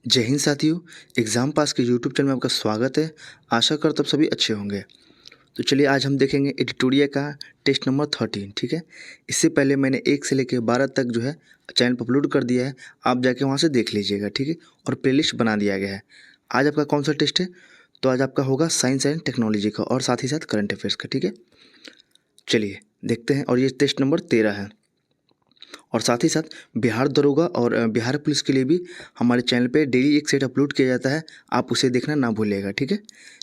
जय हिंद साथियों। Exam pass के यूट्यूब चैनल में आपका स्वागत है। आशा करता हूँ सभी अच्छे होंगे। तो चलिए आज हम देखेंगे एडिटोरिया का टेस्ट नंबर 13। ठीक है, इससे पहले मैंने 1 से लेकर 12 तक जो है चैनल पर अपलोड कर दिया है, आप जाके वहाँ से देख लीजिएगा। ठीक है, और प्लेलिस्ट बना दिया गया है। आज आपका कौन सा टेस्ट है? तो आज आपका होगा साइंस एंड टेक्नोलॉजी का और साथ ही साथ करंट अफेयर्स का। ठीक है, चलिए देखते हैं। और ये टेस्ट नंबर 13 है। और साथ ही साथ बिहार दरोगा और बिहार पुलिस के लिए भी हमारे चैनल पे डेली एक सेट अपलोड किया जाता है, आप उसे देखना ना भूलिएगा। ठीक है,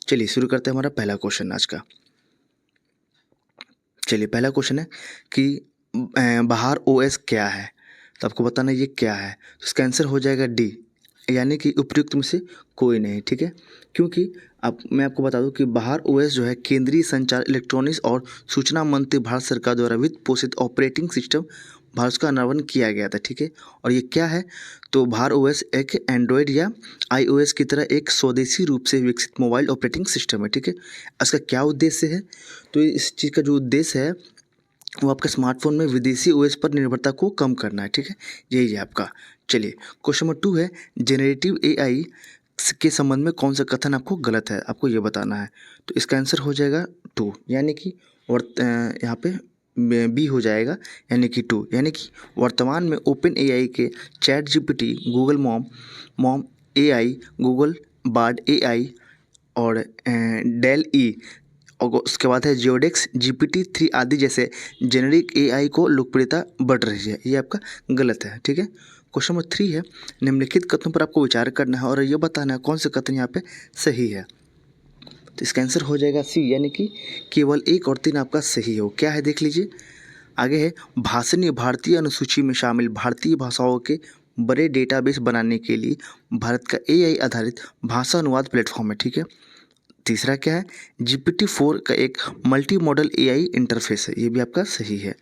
चलिए शुरू करते हैं हमारा पहला क्वेश्चन आज का। चलिए पहला क्वेश्चन है कि बाहर ओएस क्या है। तो आपको बताना ये क्या है। तो इसका आंसर हो जाएगा डी, यानी कि उपयुक्त में से कोई नहीं। ठीक है, क्योंकि मैं आपको बता दूं कि बाहर ओएस जो है केंद्रीय संचार इलेक्ट्रॉनिक्स और सूचना मंत्री भारत सरकार द्वारा वित्त पोषित ऑपरेटिंग सिस्टम भारत का अनावरण किया गया था। ठीक है, और ये क्या है? तो बाहर ओएस एक एंड्रॉयड या आईओएस की तरह एक स्वदेशी रूप से विकसित मोबाइल ऑपरेटिंग सिस्टम है। ठीक है, इसका क्या उद्देश्य है? तो इस चीज़ का जो उद्देश्य है वो आपके स्मार्टफोन में विदेशी ओएस पर निर्भरता को कम करना है। ठीक है, यही है आपका। चलिए क्वेश्चन नंबर 2 है जेनरेटिव एआई के संबंध में कौन सा कथन आपको गलत है, आपको ये बताना है। तो इसका आंसर हो जाएगा 2, यानी कि यहाँ पे बी हो जाएगा, यानी कि 2, यानी कि वर्तमान में ओपन एआई के chat GPT, Google mom AI, Google Bard AI और डेल ई और उसके बाद है जियोडेक्स GPT-3 आदि जैसे जेनेरिक एआई को लोकप्रियता बढ़ रही है। ये आपका गलत है। ठीक है, क्वेश्चन नंबर 3 है निम्नलिखित कथनों पर आपको विचार करना है और ये बताना है कौन सा कथन यहाँ पे सही है। तो इसका आंसर हो जाएगा सी, यानी कि केवल 1 और 3 आपका सही हो। क्या है देख लीजिए। आगे है भाषणीय भारतीय अनुसूची में शामिल भारतीय भाषाओं के बड़े डेटाबेस बनाने के लिए भारत का एआई आधारित भाषा अनुवाद प्लेटफॉर्म है। ठीक है, तीसरा क्या है? GPT-4 का एक मल्टी मॉडल एआई इंटरफेस है। ये भी आपका सही है।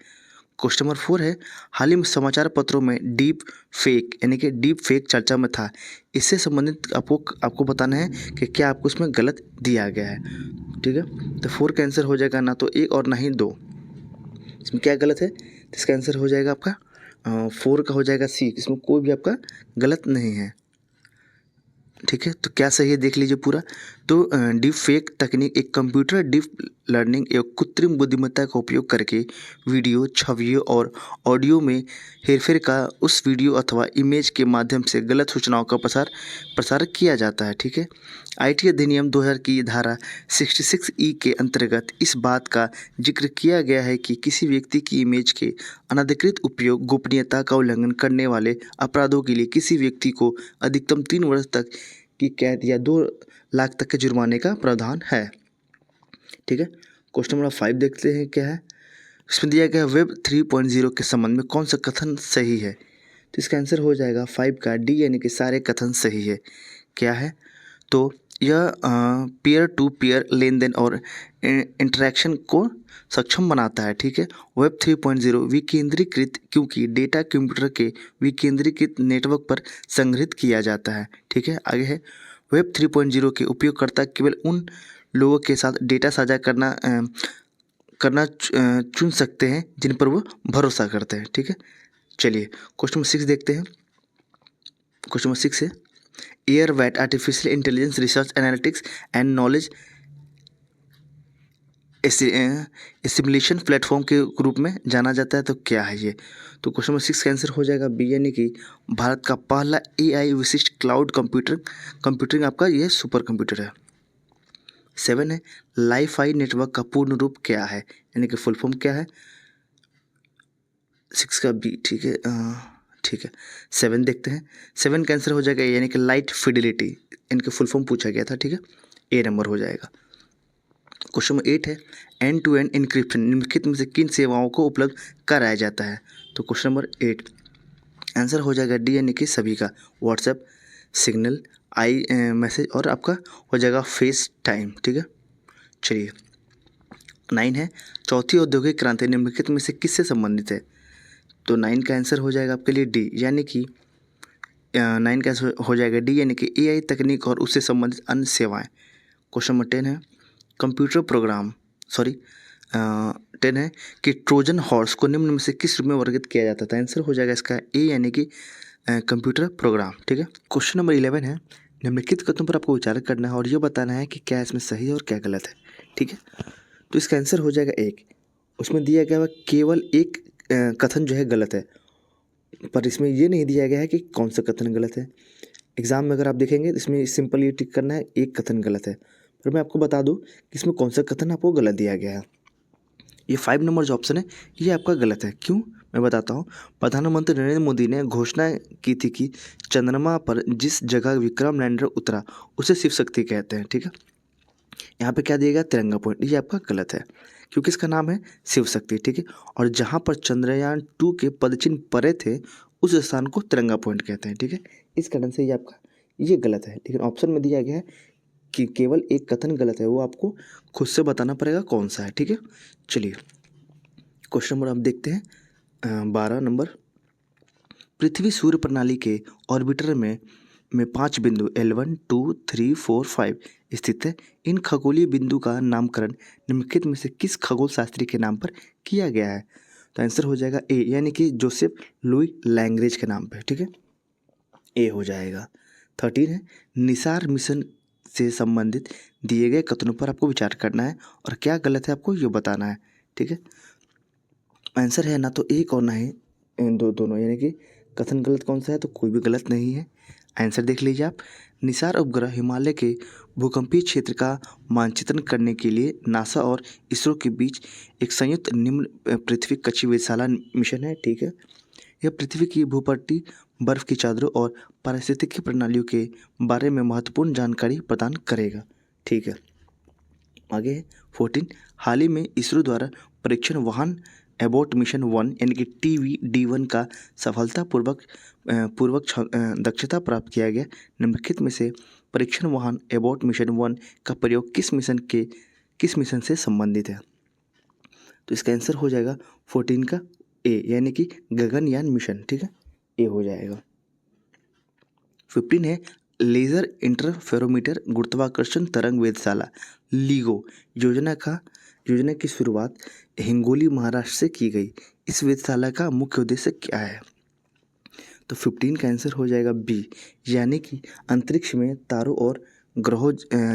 क्वेश्चन नंबर 4 है हाल ही में समाचार पत्रों में डीप फेक यानी कि डीप फेक चर्चा में था। इससे संबंधित आपको बताना है कि क्या आपको उसमें गलत दिया गया है। ठीक है, तो 4 का आंसर हो जाएगा ना तो 1 और ना ही 2। इसमें क्या गलत है? तो इसका आंसर हो जाएगा आपका 4 का हो जाएगा सी, इसमें कोई भी आपका गलत नहीं है। ठीक है, तो क्या सही है देख लीजिए पूरा। तो डीप फेक तकनीक एक कंप्यूटर डीप लर्निंग एवं कृत्रिम बुद्धिमत्ता का उपयोग करके वीडियो, छवियों और ऑडियो में हेरफेर का उस वीडियो अथवा इमेज के माध्यम से गलत सूचनाओं का प्रसार किया जाता है। ठीक है, आईटी अधिनियम 2000 की धारा 66E के अंतर्गत इस बात का जिक्र किया गया है कि किसी व्यक्ति की इमेज के अनधिकृत उपयोग गोपनीयता का उल्लंघन करने वाले अपराधों के लिए किसी व्यक्ति को अधिकतम 3 वर्ष तक की कैद या 2 लाख तक के जुर्माने का प्रावधान है। ठीक है, क्वेश्चन नंबर 5 देखते हैं क्या है। इसमें दिया गया वेब 3.0 के संबंध में कौन सा कथन सही है। तो इसका आंसर हो जाएगा 5 का डी, यानी कि सारे कथन सही है। क्या है? तो यह पीयर टू पीयर लेन देन और इंटरेक्शन को सक्षम बनाता है। ठीक है, वेब 3.0 विकेंद्रीकृत क्योंकि डेटा कंप्यूटर के विकेंद्रीकृत नेटवर्क पर संग्रहित किया जाता है। ठीक है, आगे है वेब 3.0 के उपयोगकर्ता केवल उन लोगों के साथ डेटा साझा चुन सकते हैं जिन पर वो भरोसा करते हैं। ठीक है, चलिए क्वेश्चन नंबर 6 देखते हैं। क्वेश्चन नंबर 6 है Airawat artificial intelligence research analytics and knowledge simulation platform के रूप में जाना जाता है। तो क्या है ये? तो क्वेश्चन नंबर 6 का आंसर हो जाएगा बी, यानी कि भारत का पहला एआई विशिष्ट क्लाउड कंप्यूटिंग आपका ये सुपर कंप्यूटर है। 7 है लाईफाई नेटवर्क का पूर्ण रूप क्या है, यानी कि फुल फॉर्म क्या है? 6 का बी। ठीक है, ठीक है 7 देखते हैं। 7 का आंसर हो जाएगा यानी कि लाइट फिडिलिटी, इनके फुल फॉर्म पूछा गया था। ठीक है, ए नंबर हो जाएगा। क्वेश्चन नंबर 8 है एंड टू एंड इनक्रिप्शन निम्नलिखित में से किन सेवाओं को उपलब्ध कराया जाता है। तो क्वेश्चन नंबर 8 आंसर हो जाएगा डी, यानी कि सभी का व्हाट्सएप, सिग्नल, आई मैसेज और आपका हो जाएगा फेस टाइम। ठीक है, चलिए 9 है चौथी औद्योगिक क्रांति निम्नलिखित में से किससे संबंधित है। तो 9 का आंसर हो जाएगा आपके लिए डी, यानी कि 9 का आंसर हो जाएगा डी, यानी कि एआई तकनीक और उससे संबंधित अन्य सेवाएं। क्वेश्चन नंबर 10 है कंप्यूटर प्रोग्राम 10 है कि ट्रोजन हॉर्स को निम्न में से किस रूप में वर्गीकृत किया जाता था। आंसर हो जाएगा इसका ए, यानी कि कंप्यूटर प्रोग्राम। ठीक है, क्वेश्चन नंबर 11 है, निम्नलिखित कथनों पर आपको विचार करना है और ये बताना है कि क्या इसमें सही है और क्या गलत है। ठीक है, तो इसका आंसर हो जाएगा एक। उसमें दिया गया हुआ केवल एक कथन जो है गलत है, पर इसमें ये नहीं दिया गया है कि कौन सा कथन गलत है। एग्जाम में अगर आप देखेंगे तो इसमें सिंपल ये टिक करना है एक कथन गलत है, पर मैं आपको बता दूं कि इसमें कौन सा कथन आपको गलत दिया गया है। ये 5 नंबर जो ऑप्शन है ये आपका गलत है। क्यों, मैं बताता हूँ। प्रधानमंत्री नरेंद्र मोदी ने घोषणा की थी कि चंद्रमा पर जिस जगह विक्रम लैंडर उतरा उसे शिव शक्ति कहते हैं। ठीक है, यहाँ पे क्या दिया गया, तिरंगा पॉइंट, ये आपका गलत है क्योंकि इसका नाम है शिव शक्ति। ठीक है, और जहाँ पर चंद्रयान 2 के पदचिन्ह पड़े थे उस स्थान को तिरंगा पॉइंट कहते हैं। ठीक है, इस कारण से ये आपका ये गलत है, लेकिन ऑप्शन में दिया गया है कि केवल एक कथन गलत है, वो आपको खुद से बताना पड़ेगा कौन सा है। ठीक है, चलिए क्वेश्चन नंबर आप देखते हैं 12 नंबर। पृथ्वी सूर्य प्रणाली के ऑर्बिटर में 5 बिंदु L1, 2, 3, 4, 5 स्थित है। इन खगोलीय बिंदु का नामकरण निम्नलिखित में से किस खगोल शास्त्री के नाम पर किया गया है। तो आंसर हो जाएगा ए, यानी कि जोसेफ लुई लैंग्रेज के नाम पे। ठीक है, ए हो जाएगा। 13 है, निसार मिशन से संबंधित दिए गए कथनों पर आपको विचार करना है और क्या गलत है आपको ये बताना है। ठीक है, आंसर है ना तो एक और ना ही दोनों, यानी कि कथन गलत कौन सा है, तो कोई भी गलत नहीं है। आंसर देख लीजिए आप। निसार उपग्रह हिमालय के भूकंपीय क्षेत्र का मानचित्रण करने के लिए नासा और इसरो के बीच एक संयुक्त निम्न पृथ्वी कक्षीय वेधशाला मिशन है। ठीक है, यह पृथ्वी की भूपट्टी, बर्फ की चादरों और पारिस्थितिकी प्रणालियों के बारे में महत्वपूर्ण जानकारी प्रदान करेगा। ठीक है, आगे है 14। हाल ही में इसरो द्वारा परीक्षण वाहन एबॉट मिशन 1 यानी कि TVD-1 का सफलतापूर्वक दक्षता प्राप्त किया गया। निम्नलिखित में से परीक्षण वाहन एबॉट मिशन 1 का प्रयोग किस मिशन से संबंधित है। तो इसका आंसर हो जाएगा 14 का ए, यानी कि गगनयान मिशन। ठीक है, ए हो जाएगा। 15 है, लेजर इंटरफेरोमीटर गुरुत्वाकर्षण तरंग वेधशाला LIGO योजना की शुरुआत हिंगोली महाराष्ट्र से की गई। इस वेधशाला का मुख्य उद्देश्य क्या है। तो 15 का आंसर हो जाएगा बी, यानी कि अंतरिक्ष में तारों और ग्रहों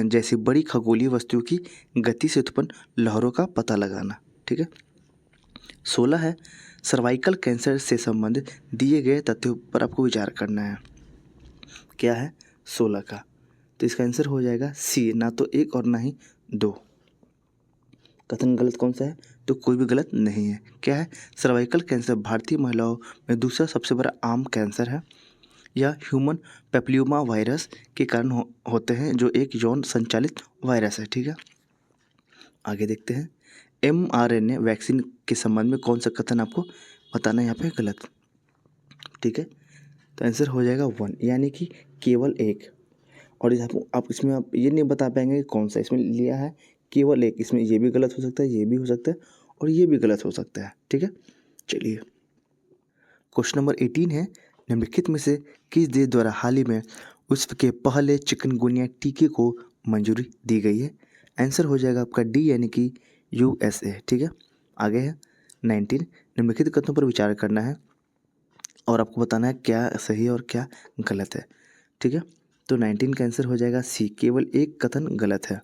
जैसी बड़ी खगोलीय वस्तुओं की गति से उत्पन्न लहरों का पता लगाना। ठीक है, 16 है, सर्वाइकल कैंसर से संबंधित दिए गए तथ्यों पर आपको विचार करना है। क्या है 16 का, तो इसका आंसर हो जाएगा सी, ना तो एक और ना ही दो। कथन गलत कौन सा है, तो कोई भी गलत नहीं है। क्या है, सर्वाइकल कैंसर भारतीय महिलाओं में दूसरा सबसे बड़ा आम कैंसर है। यह ह्यूमन पेप्लियोमा वायरस के कारण होते हैं, जो एक यौन संचालित वायरस है। ठीक है, आगे देखते हैं। mRNA वैक्सीन के संबंध में कौन सा कथन आपको बताना है यहाँ पे गलत। ठीक है, तो आंसर हो जाएगा 1, यानी कि केवल एक। और आप इसमें आप ये नहीं बता पाएंगे कि कौन सा इसमें लिया है, केवल एक। इसमें ये भी गलत हो सकता है, ये भी हो सकता है और ये भी गलत हो सकता है। ठीक है, चलिए क्वेश्चन नंबर 18 है, निम्नलिखित में से किस देश द्वारा हाल ही में विश्व के पहले चिकनगुनिया टीके को मंजूरी दी गई है। आंसर हो जाएगा आपका डी, यानी कि USA। ठीक है, आगे है 19। निम्नलिखित कथनों पर विचार करना है और आपको बताना है क्या सही है और क्या गलत है। ठीक है, तो 19 का आंसर हो जाएगा सी, केवल एक कथन गलत है।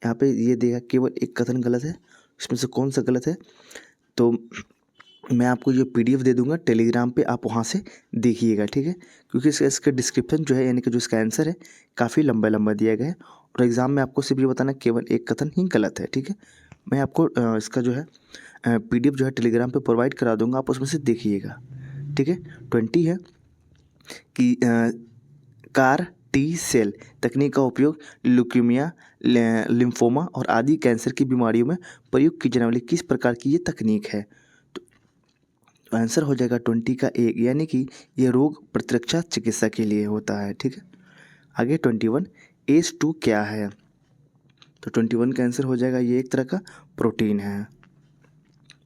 यहाँ पे ये देगा केवल एक कथन गलत है, इसमें से कौन सा गलत है। तो मैं आपको ये PDF दे दूंगा टेलीग्राम पे, आप वहाँ से देखिएगा। ठीक है, क्योंकि इसका डिस्क्रिप्शन जो है, यानी कि जो इसका आंसर है काफ़ी लंबा लंबा दिया गया है और एग्ज़ाम में आपको सिर्फ ये बताना केवल एक कथन ही गलत है। ठीक है, मैं आपको इसका जो है PDF जो है टेलीग्राम पे प्रोवाइड करा दूंगा, आप उसमें से देखिएगा। ठीक है, 20 है कि CAR T सेल तकनीक का उपयोग ल्यूकीमिया, लिम्फोमा और आदि कैंसर की बीमारियों में प्रयोग की जाने वाली किस प्रकार की ये तकनीक है। तो आंसर हो जाएगा 20 का एक, यानी कि ये रोग प्रतिरक्षा चिकित्सा के लिए होता है। ठीक है, आगे 21, ACE2 क्या है। तो 21 का आंसर हो जाएगा ये एक तरह का प्रोटीन है।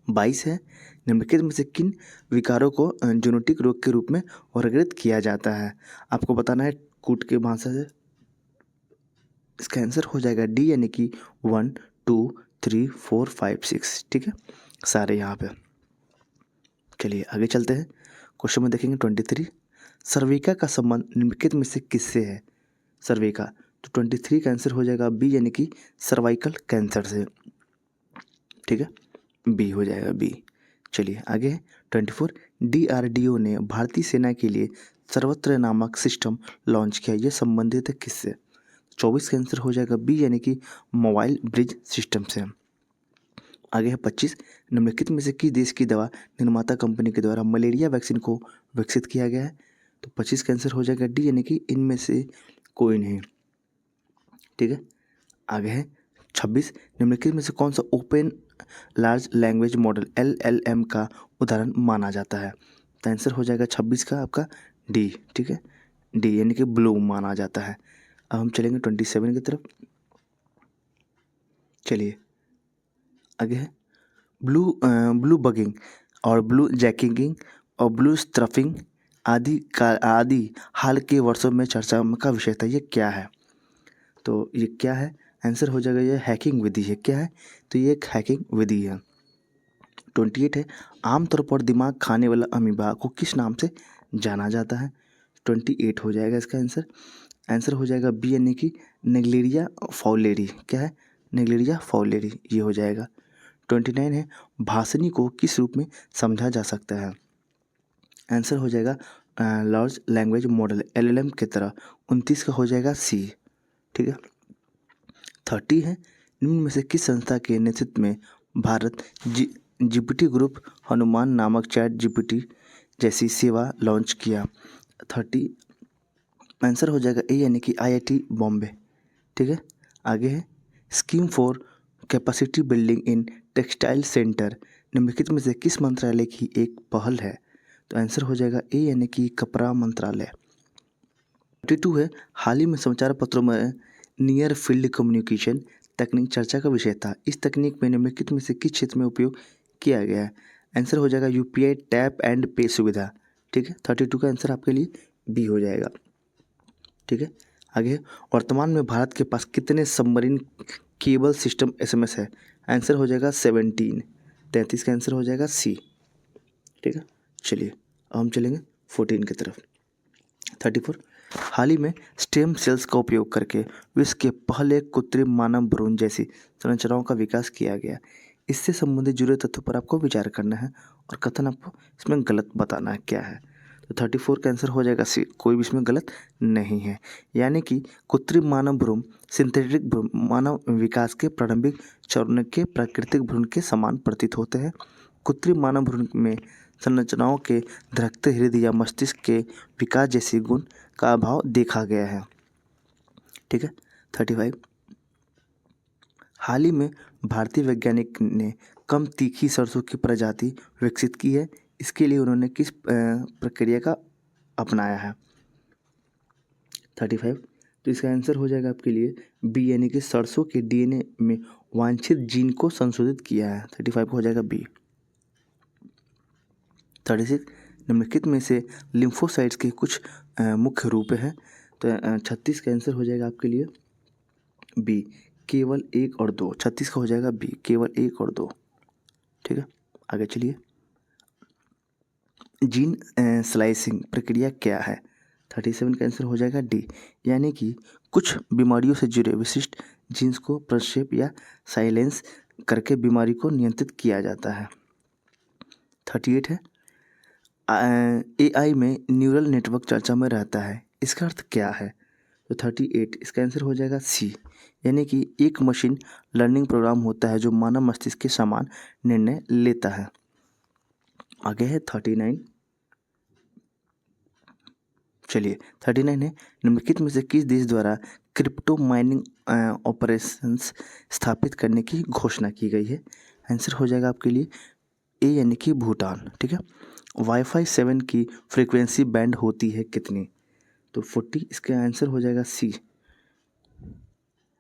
22 है, निम्नलिखित में से किन विकारों को जूनोटिक रोग के रूप में वर्गीकृत किया जाता है। आपको बताना है कूट के भाषा से। इसका आंसर हो जाएगा डी, यानी कि 1, 2, 3, 4, 5, 6। ठीक है, सारे यहाँ पे। चलिए आगे चलते हैं, क्वेश्चन में देखेंगे 23। सर्विका का संबंध निम्नलिखित में से किससे है? सर्विका, तो 23 का आंसर हो जाएगा बी, यानी कि सर्वाइकल कैंसर से। ठीक है, बी हो जाएगा बी। चलिए आगे है 24, DRDO ने भारतीय सेना के लिए सर्वत्र नामक सिस्टम लॉन्च किया, यह संबंधित है किससे? 24 का आंसर हो जाएगा बी, यानी कि मोबाइल ब्रिज सिस्टम से। आगे है 25, निम्नलिखित में से किस देश की दवा निर्माता कंपनी के द्वारा मलेरिया वैक्सीन को विकसित किया गया है? तो 25 का आंसर हो जाएगा डी, यानी कि इनमें से कोई नहीं। ठीक है, आगे है 26, निम्नलिखित में से कौन सा open large language model LLM का उदाहरण माना जाता है? तो आंसर हो जाएगा 26 का आपका डी। ठीक है, डी यानी कि ब्लू माना जाता है। अब हम चलेंगे 27 की तरफ। चलिए आगे है ब्लू बगिंग और ब्लू जैकिंग और ब्लू स्ट्रफिंग आदि हाल के वर्षों में चर्चा का विषय था, ये क्या है? तो ये क्या है? आंसर हो जाएगा ये हैकिंग विधि है। क्या है? तो ये एक हैकिंग विधि है। 28 है, आमतौर पर दिमाग खाने वाला अमीबा को किस नाम से जाना जाता है? 28 हो जाएगा इसका आंसर। आंसर हो जाएगा बी, यानी कि नेग्लेरिया फाउलेरी। क्या है? नेग्लेरिया फाउलेरी, ये हो जाएगा। 29 है, भाषणी को किस रूप में समझा जा सकता है? आंसर हो जाएगा लार्ज लैंग्वेज मॉडल LLM की तरह। 29 का हो जाएगा सी। ठीक है, 30 है, निम्न में से किस संस्था के नेतृत्व में भारत GPT ग्रुप हनुमान नामक चैट GPT जैसी सेवा लॉन्च किया? 30 आंसर हो जाएगा ए, यानी कि IIT बॉम्बे। ठीक है, आगे है scheme for capacity building in textile centre निम्नलिखित में से किस मंत्रालय की एक पहल है? तो आंसर हो जाएगा ए, यानी कि कपड़ा मंत्रालय। 32 है, हाल ही में समाचार पत्रों में नियर फील्ड कम्युनिकेशन तकनीक चर्चा का विषय था, इस तकनीक में निम्नलिखित में से किस क्षेत्र में उपयोग किया गया है? आंसर हो जाएगा UPI टैप एंड पे सुविधा। ठीक है, 32 का आंसर आपके लिए बी हो जाएगा। ठीक है, आगे वर्तमान में भारत के पास कितने सबमरीन केबल सिस्टम SMS है? आंसर हो जाएगा 17। 33 का आंसर हो जाएगा सी। ठीक है, चलिए अब हम चलेंगे 14 की तरफ। 34, हाल ही में स्टेम सेल्स का उपयोग करके विश्व के पहले कृत्रिम मानव भ्रूण जैसी संरचनाओं का विकास किया गया। इससे संबंधित जुड़े तथ्यों पर आपको विचार करना है और कथन आपको इसमें गलत बताना है क्या है। तो 34 का आंसर हो जाएगा सी, कोई भी इसमें गलत नहीं है। यानी कि कृत्रिम मानव भ्रूण सिंथेटिक भ्रूण मानव विकास के प्रारंभिक चरणों के प्राकृतिक भ्रूण के समान प्रतीत होते हैं। कृत्रिम मानव भ्रूण में संरचनाओं के धड़कते हृदय या मस्तिष्क के विकास जैसे गुण का अभाव देखा गया है। ठीक है, 35, हाल ही में भारतीय वैज्ञानिक ने कम तीखी सरसों की प्रजाति विकसित की है, इसके लिए उन्होंने किस प्रक्रिया का अपनाया है? 35, तो इसका आंसर हो जाएगा आपके लिए बी, यानी कि सरसों के DNA में वांछित जीन को संशोधित किया है। 35 को हो जाएगा बी। 36, निम्नलिखित में से लिम्फोसाइट्स के कुछ मुख्य रूप हैं। तो 36 का आंसर हो जाएगा आपके लिए बी, केवल 1 और 2। 36 का हो जाएगा बी, केवल 1 और 2। ठीक है, आगे चलिए। जीन स्लाइसिंग प्रक्रिया क्या है? 37 का आंसर हो जाएगा डी, यानी कि कुछ बीमारियों से जुड़े विशिष्ट जीन्स को प्रक्षेप या साइलेंस करके बीमारी को नियंत्रित किया जाता है। 38 है, AI में न्यूरल नेटवर्क चर्चा में रहता है, इसका अर्थ क्या है? तो 38 इसका आंसर हो जाएगा सी, यानी कि एक मशीन लर्निंग प्रोग्राम होता है जो मानव मस्तिष्क के समान निर्णय लेता है। आगे है 39। चलिए 39 है, निम्नलिखित में से किस देश द्वारा क्रिप्टो माइनिंग ऑपरेशंस स्थापित करने की घोषणा की गई है? आंसर हो जाएगा आपके लिए ए, यानी कि भूटान। ठीक है, वाईफाई 7 की फ्रीक्वेंसी बैंड होती है कितनी? तो 40, इसका आंसर हो जाएगा सी।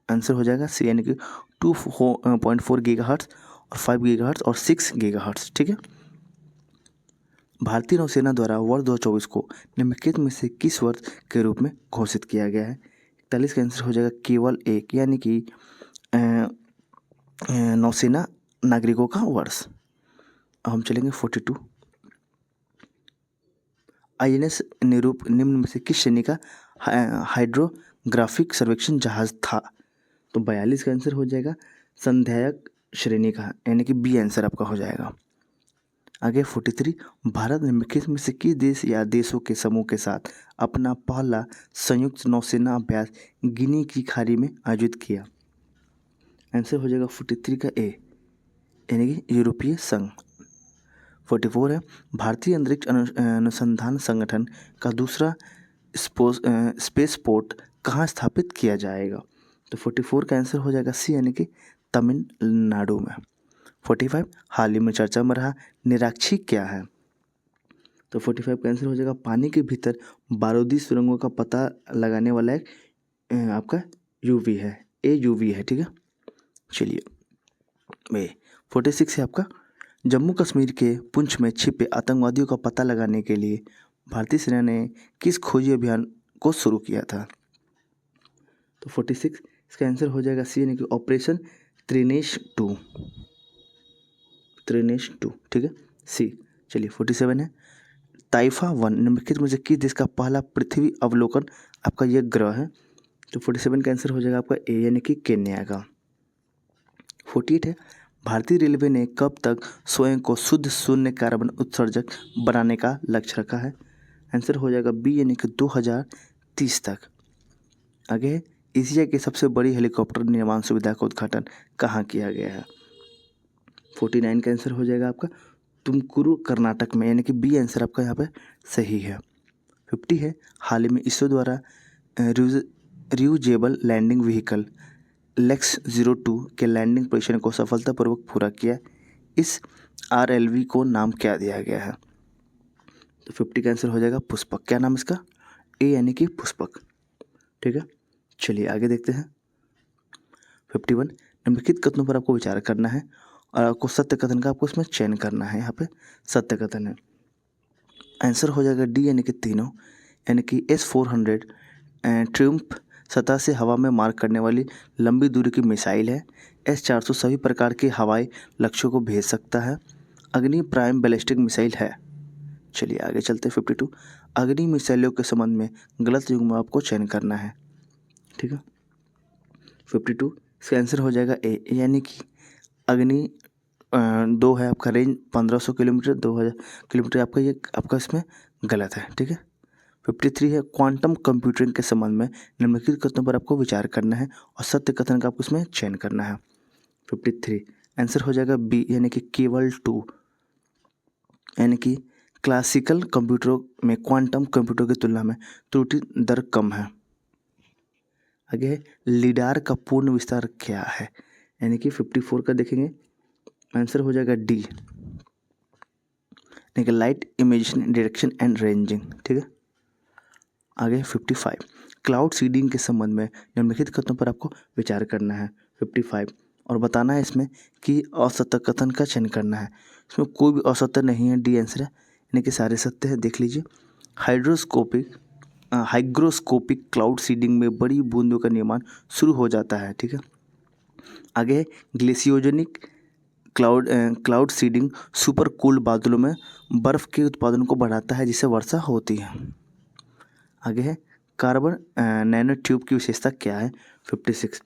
आंसर हो जाएगा सी, यानी कि 2.4 गीगाहर्ट्ज और 5 गीगाहर्ट्ज और 6 गीगाहर्ट्ज। ठीक है, भारतीय नौसेना द्वारा वर्ष 2024 को निम्नलिखित में से किस वर्ष के रूप में घोषित किया गया है? 41 का आंसर हो जाएगा केवल 1, यानी कि नौसेना नागरिकों का वर्ष। अब हम चलेंगे 42। INS निरूप निम्न में से किस श्रेणी का हाइड्रोग्राफिक सर्वेक्षण जहाज था? तो 42 का आंसर हो जाएगा संध्यायक श्रेणी का, यानी कि बी आंसर आपका हो जाएगा। आगे 43, भारत ने किस में से किस देश या देशों के समूह के साथ अपना पहला संयुक्त नौसेना अभ्यास गिनी की खाड़ी में आयोजित किया? आंसर हो जाएगा 43 का ए, यानी कि यूरोपीय संघ। 44 है, भारतीय अंतरिक्ष अनुसंधान संगठन का दूसरा स्पेस पोर्ट कहाँ स्थापित किया जाएगा? तो 44 का आंसर हो जाएगा सी, यानी कि तमिलनाडु में। 45, हाल ही में चर्चा में रहा निराक्षी क्या है? तो 45 का आंसर हो जाएगा पानी के भीतर बारूदी सुरंगों का पता लगाने वाला एक आपका यूवी है, AUV है, ठीक है। चलिए 46 है आपका, जम्मू कश्मीर के पुंछ में छिपे आतंकवादियों का पता लगाने के लिए भारतीय सेना ने किस खोजी अभियान को शुरू किया था? तो 46 इसका आंसर हो जाएगा सी, यानी कि ऑपरेशन त्रिनेश 2, ठीक है, सी। चलिए 47 है, ताइफा 1 निम्नलिखित में से किस देश का पहला पृथ्वी अवलोकन आपका यह ग्रह है? तो 47 का आंसर हो जाएगा आपका ए, यानी कि केन्या का। 48 है, भारतीय रेलवे ने कब तक स्वयं को शुद्ध शून्य कार्बन उत्सर्जक बनाने का लक्ष्य रखा है? आंसर हो जाएगा बी, यानी कि 2030 तक। आगे है, एशिया की सबसे बड़ी हेलीकॉप्टर निर्माण सुविधा का उद्घाटन कहाँ किया गया है? 49 का आंसर हो जाएगा आपका तुमकुरू कर्नाटक में, यानी कि बी आंसर आपका यहाँ पे सही है। 50 है, हाल ही में इसरो द्वारा रियूजेबल लैंडिंग व्हीकल लेक्स 02 के लैंडिंग परीक्षण को सफलतापूर्वक पूरा किया, इस RLV को नाम क्या दिया गया है? तो 50 का आंसर हो जाएगा पुष्पक। क्या नाम इसका? ए, यानी कि पुष्पक, ठीक है। चलिए आगे देखते हैं। 51, निम्नलिखित कथनों पर आपको विचार करना है और आपको सत्य कथन का आपको इसमें चयन करना है। यहाँ पे सत्य कथन है, आंसर हो जाएगा डी, यानी कि तीनों, यानी कि S-400 ट्रिम्फ सतह से हवा में मार करने वाली लंबी दूरी की मिसाइल है। S-400 सभी प्रकार के हवाई लक्ष्यों को भेज सकता है। अग्नि प्राइम बैलिस्टिक मिसाइल है। चलिए आगे चलते हैं। 52, अग्नि मिसाइलों के संबंध में गलत युग्म आपको चयन करना है, ठीक है। 52 इसका आंसर हो जाएगा ए, यानी कि अग्नि 2 है आपका, रेंज 1500 किलोमीटर, 2000 किलोमीटर आपका, ये आपका इसमें गलत है, ठीक है। 53 है, क्वांटम कंप्यूटिंग के संबंध में निम्नलिखित कथनों पर आपको विचार करना है और सत्य कथन का आपको इसमें चयन करना है। 53 आंसर हो जाएगा बी, यानी कि केवल 2, यानी कि क्लासिकल कंप्यूटरों में क्वांटम कंप्यूटर की तुलना में त्रुटि दर कम है। आगे है, लीडार का पूर्ण विस्तार क्या है? यानी कि 54 का देखेंगे, आंसर हो जाएगा डी, यानी कि light imagine detection and ranging, ठीक है। आगे 55, क्लाउड सीडिंग के संबंध में निम्नलिखित कथनों पर आपको विचार करना है। 55 और बताना है इसमें कि असत्य कथन का चयन करना है। इसमें कोई भी असत्य नहीं है, डी आंसर है, यानी कि सारे सत्य है। देख लीजिए, हाइग्रोस्कोपिक क्लाउड सीडिंग में बड़ी बूंदों का निर्माण शुरू हो जाता है, ठीक है। आगे ग्लेसियोजेनिक क्लाउड सीडिंग सुपर कूल बादलों में बर्फ़ के उत्पादन को बढ़ाता है, जिससे वर्षा होती है। आगे है, कार्बन नैनो ट्यूब की विशेषता क्या है? 56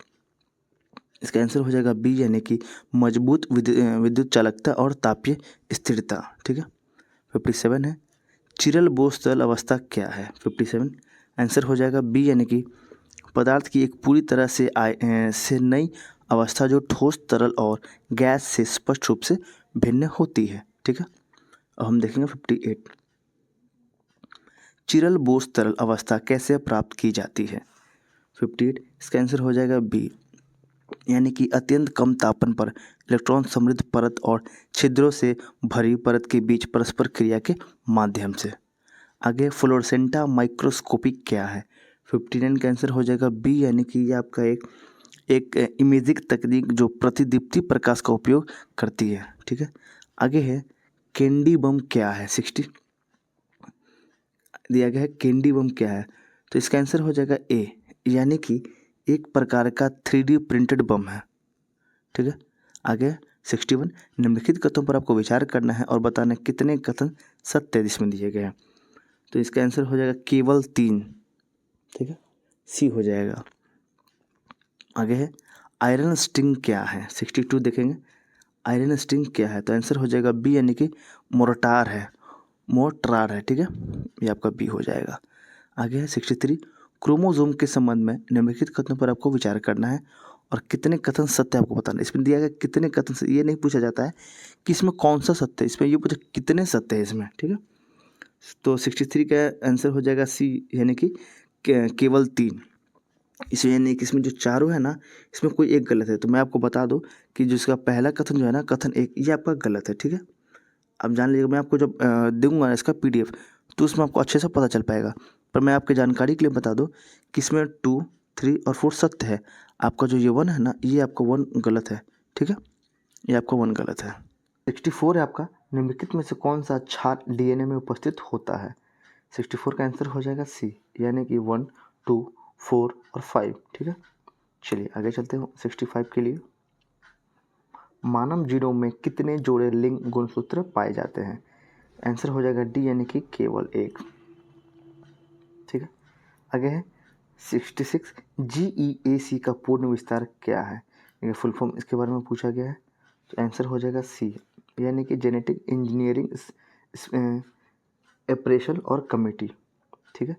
इसका आंसर हो जाएगा बी, यानी कि मजबूत विद्युत चालकता और तापीय स्थिरता, ठीक है। 57 है, चिरल बोस तरल अवस्था क्या है? 57 आंसर हो जाएगा बी, यानी कि पदार्थ की एक पूरी तरह से नई अवस्था जो ठोस, तरल और गैस से स्पष्ट रूप से भिन्न होती है, ठीक है। अब हम देखेंगे 58, चिरल बोस तरल अवस्था कैसे प्राप्त की जाती है? 58 इसका आंसर हो जाएगा बी, यानी कि अत्यंत कम तापमान पर इलेक्ट्रॉन समृद्ध परत और छिद्रों से भरी परत के बीच परस्पर क्रिया के माध्यम से। आगे फ्लोरोसेंटा माइक्रोस्कोपिक क्या है? 59 का आंसर हो जाएगा बी, यानी कि ये आपका एक इमेजिंग तकनीक जो प्रतिदीप्ति प्रकाश का उपयोग करती है, ठीक है। आगे है, कैंडी बम क्या है? 60 दिया गया है, कैंडी बम क्या है? तो इसका आंसर हो जाएगा ए, यानी कि एक प्रकार का 3D प्रिंटेड बम है, ठीक है। आगे 61, निम्नलिखित कथनों पर आपको विचार करना है और बताना कितने कथन सत्य इसमें दिए गए हैं। तो इसका आंसर हो जाएगा केवल 3, ठीक है, सी हो जाएगा। आगे है आयरन स्टिंग क्या है, 62 देखेंगे आयरन स्टिंग क्या है, तो आंसर हो जाएगा बी यानी कि मोर्टार है, मोर्टार है, ठीक है, ये आपका बी हो जाएगा। आगे है 63 क्रोमोसोम के संबंध में निम्नलिखित कथनों पर आपको विचार करना है और कितने कथन सत्य आपको बताना है। इसमें दिया गया कितने कथन सत्य, ये नहीं पूछा जाता है कि इसमें कौन सा सत्य है, इसमें ये पूछा कितने सत्य है इसमें, ठीक है। तो 63 का आंसर हो जाएगा सी यानी कि केवल 3। इसमें यानी कि इसमें जो चारों है ना, इसमें कोई एक गलत है। तो मैं आपको बता दूं कि जो इसका पहला कथन जो है ना, कथन 1, ये आपका गलत है, ठीक है। अब जान लीजिएगा, मैं आपको जब दूंगा इसका PDF तो उसमें आपको अच्छे से पता चल पाएगा। पर मैं आपकी जानकारी के लिए बता दूं कि इसमें 2, 3 और 4 सत्य है। आपका जो ये 1 है ना, ये आपका 1 गलत है, ठीक है, ये आपका 1 गलत है। 64 है आपका निम्नलिखित में से कौन सा क्षार DNA में उपस्थित होता है। 64 का आंसर हो जाएगा सी यानी कि 1, 2, 4 और 5, ठीक है। चलिए आगे चलते हैं 65 के लिए। मानव जीनोम में कितने जोड़े लिंग गुणसूत्र पाए जाते हैं। आंसर हो जाएगा डी यानी कि केवल 1, ठीक है। आगे है 66 GEAC का पूर्ण विस्तार क्या है, ये फुल फॉर्म इसके बारे में पूछा गया है। तो आंसर हो जाएगा सी यानी कि जेनेटिक इंजीनियरिंग ऑपरेशन और कमेटी, ठीक है।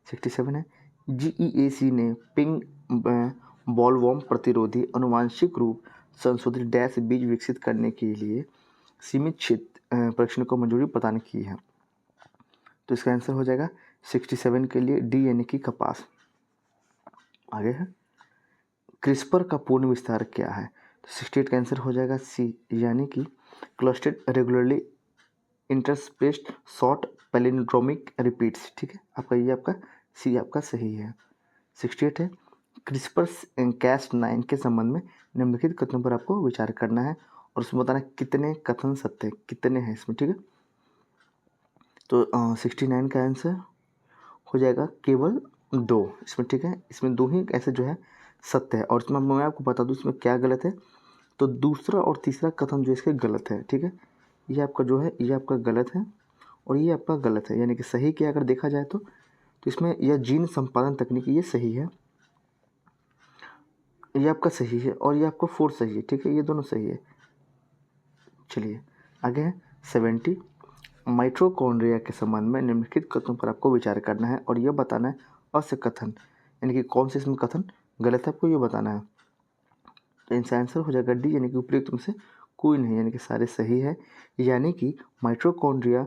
67 है GEAC ने पिंग बॉलवॉर्म प्रतिरोधी अनुवांशिक रूप संशोधित डैश बीज विकसित करने के लिए सीमित क्षेत्र परीक्षण को मंजूरी प्रदान की है। तो इसका आंसर हो जाएगा 67 के लिए डी यानी कि कपास। आगे है क्रिस्पर का पूर्ण विस्तार क्या है। तो 68 का आंसर हो जाएगा सी यानी कि clustered regularly interspaced short palindromic repeats, ठीक है। आपका ये आपका सी आपका सही है। 68 है क्रिस्पर Cas9 के संबंध में निम्नलिखित कथनों पर आपको विचार करना है और उसमें बताना कितने कथन सत्य है, कितने हैं इसमें, ठीक है। तो 69 का आंसर हो जाएगा केवल 2 इसमें, ठीक है। इसमें 2 ही ऐसे जो है सत्य है और इसमें मैं आपको बता दूं इसमें क्या गलत है। तो दूसरा और तीसरा कथन जो इसके गलत है, ठीक है। ये आपका जो है ये आपका गलत है और ये आपका गलत है, यानी कि सही क्या अगर देखा जाए तो इसमें यह जीन संपादन तकनीक ये सही है, ये आपका सही है और ये आपका 4 सही है, ठीक है, ये दोनों सही है। चलिए आगे है 70 माइटोकॉन्ड्रिया के संबंध में निम्नलिखित कथनों पर आपको विचार करना है और यह बताना है अस्य कथन यानी कि कौन से इसमें कथन गलत है आपको ये बताना है। तो इनका आंसर हो जाएगा डी यानी कि उपयुक्त में से कोई नहीं, यानी कि सारे सही है। यानी कि माइटोकॉन्ड्रिया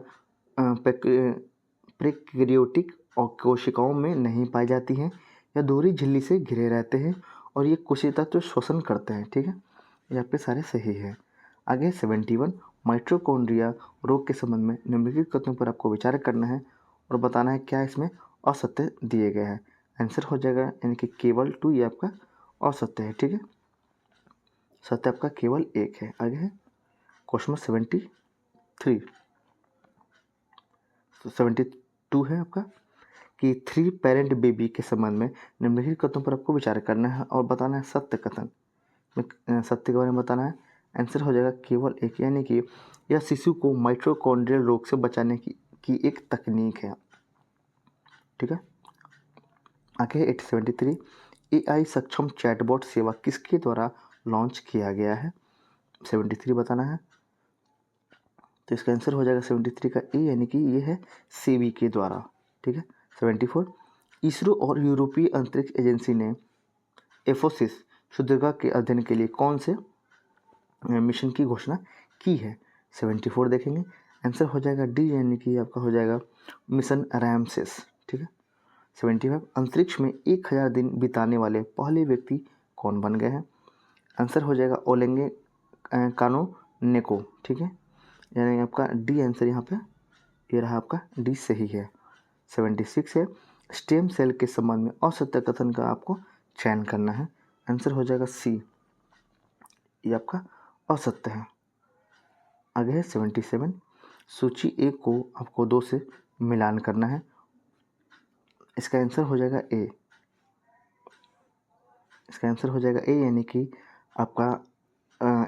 प्रोकैरियोटिक और कोशिकाओं में नहीं पाई जाती हैं या दोहरी झिल्ली से घिरे रहते हैं और ये कोशिका तत्व शोषण करते हैं, ठीक है, ये आपके सारे सही है। आगे 71 माइटोकॉन्ड्रिया रोग के संबंध में निम्नलिखित कथनों पर आपको विचार करना है और बताना है क्या इसमें असत्य दिए गए हैं। आंसर हो जाएगा यानी कि केवल 2 ये आपका असत्य है, ठीक है, सत्य आपका केवल 1 है। आगे है क्वेश्चन 73 तो 72 है आपका कि 3 पेरेंट बेबी के संबंध में निम्नलिखित कथनों पर आपको विचार करना है और बताना है सत्य कथन में, सत्य के बारे में बताना है। आंसर हो जाएगा केवल 1 यानी कि यह शिशु को माइटोकॉन्ड्रियल रोग से बचाने की एक तकनीक है, ठीक है। आगे 873 AI सक्षम चैटबॉट सेवा किसके द्वारा लॉन्च किया गया है, 73 बताना है। तो इसका आंसर हो जाएगा 73 का ए यानी कि ये है सेबी के द्वारा, ठीक है। 74 इसरो और यूरोपीय अंतरिक्ष एजेंसी ने एफोसिस क्षुद्रग्रह के अध्ययन के लिए कौन से मिशन की घोषणा की है। 74 देखेंगे आंसर हो जाएगा डी यानी कि आपका हो जाएगा मिशन रैमसेस, ठीक है। 75 अंतरिक्ष में 1000 दिन बिताने वाले पहले व्यक्ति कौन बन गए हैं। आंसर हो जाएगा ओलेंगे कानोनेको, ठीक है, यानी आपका डी आंसर यहाँ पे ये रहा आपका डी सही है। 76 है स्टेम सेल के संबंध में असत्य कथन का आपको चयन करना है। आंसर हो जाएगा सी, ये आपका असत्य है। आगे है 77 सूची ए को आपको 2 से मिलान करना है। इसका आंसर हो जाएगा ए, इसका आंसर हो जाएगा ए यानी कि आपका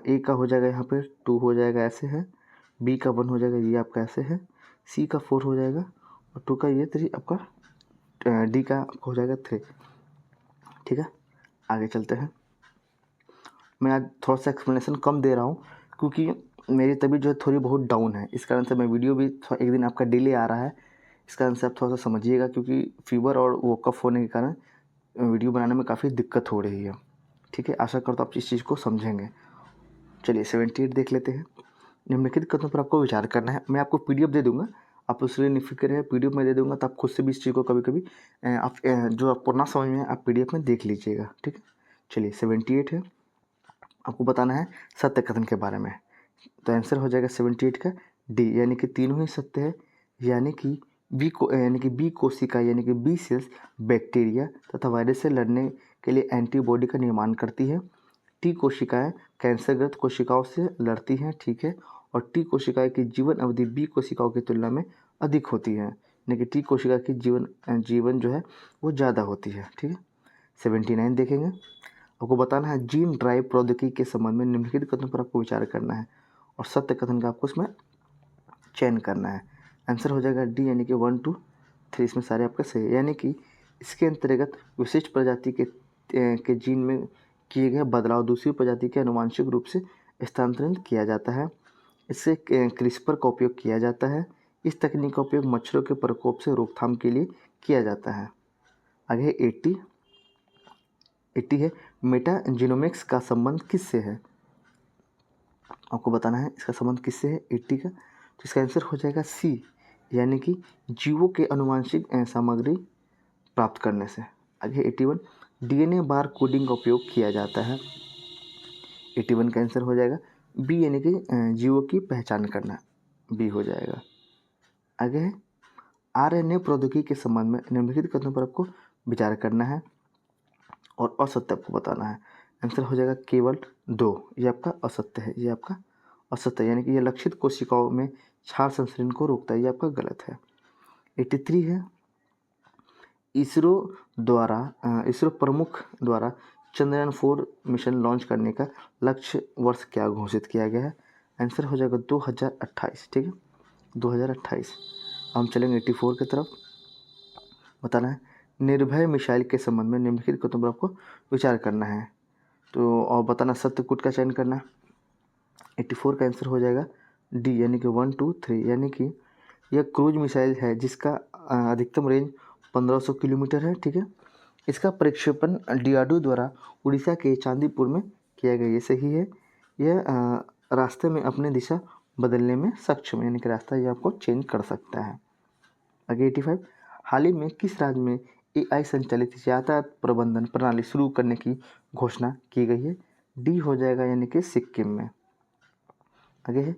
ए का हो जाएगा यहाँ पे 2 हो जाएगा ऐसे है, बी का 1 हो जाएगा ये आपका ऐसे है, सी का 4 हो जाएगा और 2 का ये 3 आपका डी का हो जाएगा 3। ठीक है, आगे चलते हैं। मैं आज थोड़ा सा एक्सप्लेनेशन कम दे रहा हूँ क्योंकि मेरी तबीयत जो है थोड़ी बहुत डाउन है, इस कारण से मैं वीडियो भी एक दिन आपका डिले आ रहा है। इस कारण से आप थोड़ा सा समझिएगा क्योंकि फीवर और वो कफ होने के कारण वीडियो बनाने में काफ़ी दिक्कत हो रही है। ठीक है, आशा करता हूँ आप इस चीज़ को समझेंगे। चलिए 78 देख लेते हैं। निम्नलिखित कथनों पर आपको विचार करना है। मैं आपको पीडीएफ दे दूंगा, आप उसके निफिक्र है, पीडीएफ में दे दूंगा, तो आप खुद से भी इस चीज़ को कभी कभी आप जो आपको ना समझ में आप पीडीएफ में देख लीजिएगा। ठीक है, चलिए 78 है, आपको बताना है सत्य कथन के बारे में। तो आंसर हो जाएगा 78 का डी, यानी कि तीनों ही सत्य है। यानी कि बी कोशिका यानी कि बी सेल्स बैक्टीरिया तथा वायरस से लड़ने के लिए एंटीबॉडी का निर्माण करती है। टी कोशिकाएं कैंसरग्रस्त कोशिकाओं से लड़ती हैं। ठीक है, और टी कोशिकाएं की जीवन अवधि बी कोशिकाओं की तुलना में अधिक होती है, यानी कि टी कोशिका की जीवन जो है वो ज़्यादा होती है। ठीक है, 79 देखेंगे। आपको बताना है जीन ड्राइव प्रौद्योगिकी के संबंध में निम्नलिखित कथनों पर आपको विचार करना है और सत्य कथन का आपको उसमें चयन करना है। आंसर हो जाएगा डी, यानी कि 1 2 3 इसमें सारे आपके सही है। यानी कि इसके अंतर्गत विशिष्ट प्रजाति के जीन में किए गए बदलाव दूसरी प्रजाति के आनुवांशिक रूप से स्थानांतरित किया जाता है। इससे क्रिस्पर का उपयोग किया जाता है। इस तकनीक का उपयोग मच्छरों के प्रकोप से रोकथाम के लिए किया जाता है। आगे 80 है, मेटा जीनोमिक्स का संबंध किससे है? आपको बताना है इसका संबंध किससे है 80 का। तो इसका आंसर हो जाएगा सी, यानी कि जीवों के आनुवांशिक सामग्री प्राप्त करने से। आगे 81 डीएनए बार कोडिंग का उपयोग किया जाता है। 81 का आंसर हो जाएगा बी, यानी कि जीवों की पहचान करना, बी हो जाएगा। आगे है आरएनए प्रौद्योगिकी के संबंध में निम्नलिखित कथनों पर आपको विचार करना है और असत्य आपको बताना है। आंसर हो जाएगा केवल 2, ये आपका असत्य है, ये आपका असत्य है, यानी कि यह लक्षित कोशिकाओं में क्षार संसरण को रोकता है, ये आपका गलत है। 83 है, इसरो प्रमुख द्वारा चंद्रयान 4 मिशन लॉन्च करने का लक्ष्य वर्ष क्या घोषित किया गया है? आंसर हो जाएगा 2028। ठीक है, 2028। हम चलेंगे 84 की तरफ। बताना है निर्भय मिसाइल के संबंध में निम्नलिखित कथनों पर आपको विचार करना है। तो और बताना सत्य कूट का चयन करना। 84 का आंसर हो जाएगा डी, यानी कि 1 2 3, यानी कि यह क्रूज मिसाइल है जिसका अधिकतम रेंज 1500 किलोमीटर है। ठीक है, इसका प्रक्षेपण डीआरडीओ द्वारा उड़ीसा के चांदीपुर में किया गया, ये सही है। यह रास्ते में अपनी दिशा बदलने में सक्षम, यानी कि रास्ता ये आपको चेंज कर सकता है। आगे 85 हाल ही में किस राज्य में एआई संचालित यातायात प्रबंधन प्रणाली शुरू करने की घोषणा की गई है? डी हो जाएगा, यानी कि सिक्किम में। आगे है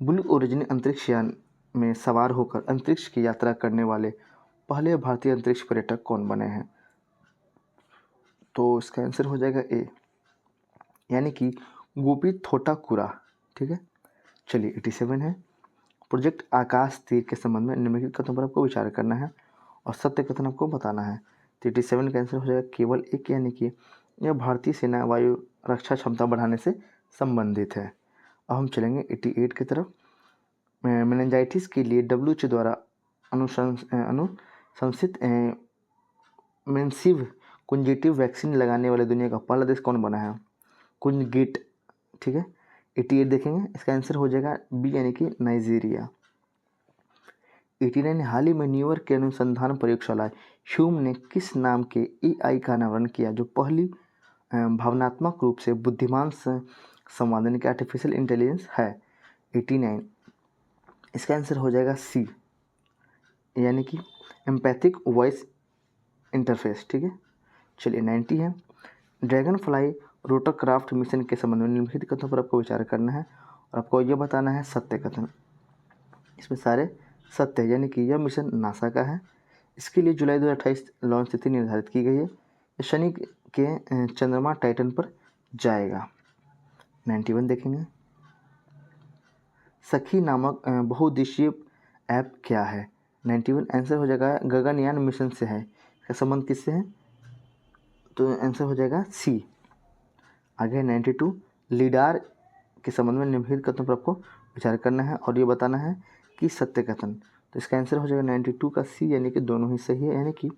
ब्लू ओरिजिन अंतरिक्ष यान में सवार होकर अंतरिक्ष की यात्रा करने वाले पहले भारतीय अंतरिक्ष पर्यटक कौन बने हैं? तो इसका आंसर हो जाएगा ए, यानी कि गोपी थोटाकुरा। ठीक है, चलिए 87 है, प्रोजेक्ट आकाश तीर के संबंध में निम्नलिखित कथनों पर आपको विचार करना है और सत्य कथन आपको बताना है। तो 87 का आंसर हो जाएगा केवल एक, यानी कि यह भारतीय सेना वायु रक्षा क्षमता बढ़ाने से संबंधित है। अब हम चलेंगे 88 की तरफ। मेनिंजाइटिस के लिए डब्ल्यूएचओ द्वारा अनुशंसित मेंसिव कुंजेटिव वैक्सीन लगाने वाले दुनिया का पहला देश कौन बना है? कुंजगेट। ठीक है, 88 देखेंगे, इसका आंसर हो जाएगा बी, यानी कि नाइजीरिया। 89 हाल ही में न्यूयॉर्क के अनुसंधान प्रयोगशाला ह्यूम ने किस नाम के एआई का अनावरण किया जो पहली भावनात्मक रूप से बुद्धिमान संवादन की आर्टिफिशियल इंटेलिजेंस है? 89, इसका आंसर हो जाएगा सी, यानी कि एम्पैथिक वॉइस इंटरफेस। ठीक है, चलिए 90 है, ड्रैगन फ्लाई रोटरक्राफ्ट मिशन के संबंध में निम्नलिखित कथनों पर आपको विचार करना है और आपको यह बताना है सत्य कथन। इसमें सारे सत्य है, यानी कि यह मिशन नासा का है। इसके लिए जुलाई 2028 लॉन्च तिथि निर्धारित की गई है। शनि के चंद्रमा टाइटन पर जाएगा। 91 देखेंगे, सखी नामक बहुउद्देशीय ऐप क्या है? 91 आंसर हो जाएगा गगनयान मिशन से है। इसका संबंध किससे है? तो आंसर हो जाएगा सी। आगे 92 लीडार के संबंध में निम्नलिखित कथनों पर आपको विचार करना है और ये बताना है कि सत्य कथन। तो इसका आंसर हो जाएगा 92 का सी, यानी कि दोनों ही सही है। यानी कि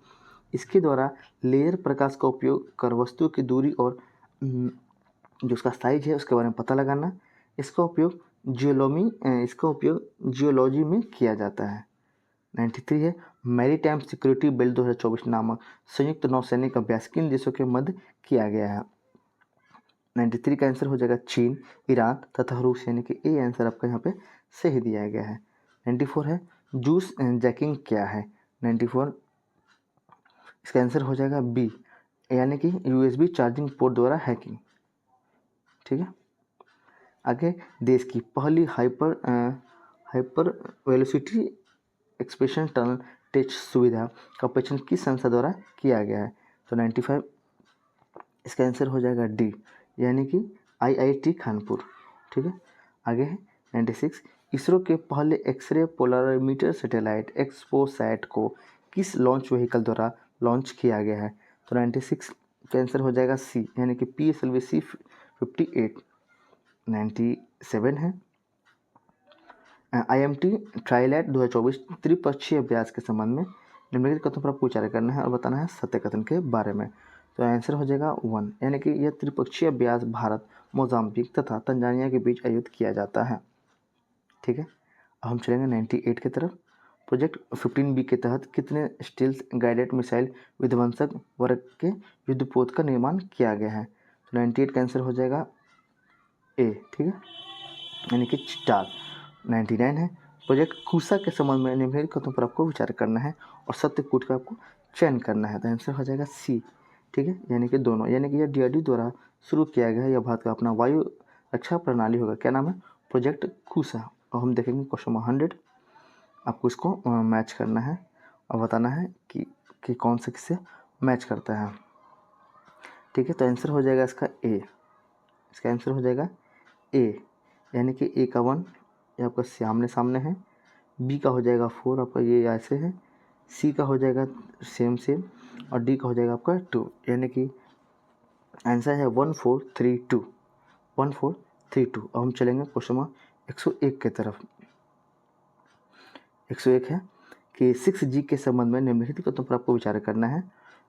इसके द्वारा लेयर प्रकाश का उपयोग कर वस्तु की दूरी और जो उसका साइज है उसके बारे में पता लगाना। इसका उपयोग जियोलॉजी में किया जाता है। 93 है मैरीटाइम सिक्योरिटी बिल 2024 नामक संयुक्त नौसैनिक अभ्यास किन देशों के मध्य किया गया है। 93 का आंसर हो जाएगा चीन, ईरान तथा रूस, यानी कि ए आंसर आपका यहाँ पे सही दिया गया है। 94 है जूस जैकिंग क्या है। 94 इसका आंसर हो जाएगा बी, यानी कि यूएसबी चार्जिंग पोर्ट द्वारा हैकिंग। ठीक है, आगे देश की पहली hyper velocity expansion tunnel test सुविधा का परीक्षण किस संस्था द्वारा किया गया है। तो 95 इसका आंसर हो जाएगा डी, यानी कि आईआईटी कानपुर। ठीक है, आगे है 96 इसरो के पहले एक्सरे पोलरामीटर सैटेलाइट एक्सपोसैट को किस लॉन्च व्हीकल द्वारा लॉन्च किया गया है। तो 96 का आंसर हो जाएगा सी, यानी कि PSLV C-58। 97 है IMT ट्राइलैट 2024 त्रिपक्षीय अभ्यास के संबंध में निम्नलिखित कथनों पर आपको विचार करना है और बताना है सत्य कथन के बारे में। तो आंसर हो जाएगा 1, यानी कि यह त्रिपक्षीय अभ्यास भारत, मोजाम्बिक तथा तंजानिया के बीच आयोजित किया जाता है। ठीक है, अब हम चलेंगे 98 की तरफ। प्रोजेक्ट 15B के तहत कितने स्टील्थ गाइडेड मिसाइल विध्वंसक वर्ग के युद्धपोत का निर्माण किया गया है। तो 98 का आंसर हो जाएगा ए। ठीक है, यानी कि 4। 99 है प्रोजेक्ट कूसा के संबंध में निम्नलिखित कथनों पर आपको विचार करना है और सत्य कूट का आपको चयन करना है। तो आंसर हो जाएगा सी। ठीक है, यानी कि दोनों, यानी कि यह DRDO द्वारा शुरू किया गया है, यह भारत का अपना वायु रक्षा प्रणाली होगा। क्या नाम है, प्रोजेक्ट कूसा। और हम देखेंगे क्वेश्चन 100, आपको इसको मैच करना है और बताना है कि कौन से किससे मैच करता है। ठीक है, तो आंसर हो जाएगा इसका ए, इसका आंसर हो जाएगा ए, यानी कि ए का 1 ये आपका सामने सामने है, बी का हो जाएगा 4 आपका ये ऐसे है, सी का हो जाएगा सेम और डी का हो जाएगा आपका 2, यानी कि आंसर है 1432, 1432। अब हम चलेंगे क्वेश्चन नंबर 101 की तरफ। 101 है कि 6G के संबंध में निम्नलिखित कथनों पर आपको विचार करना है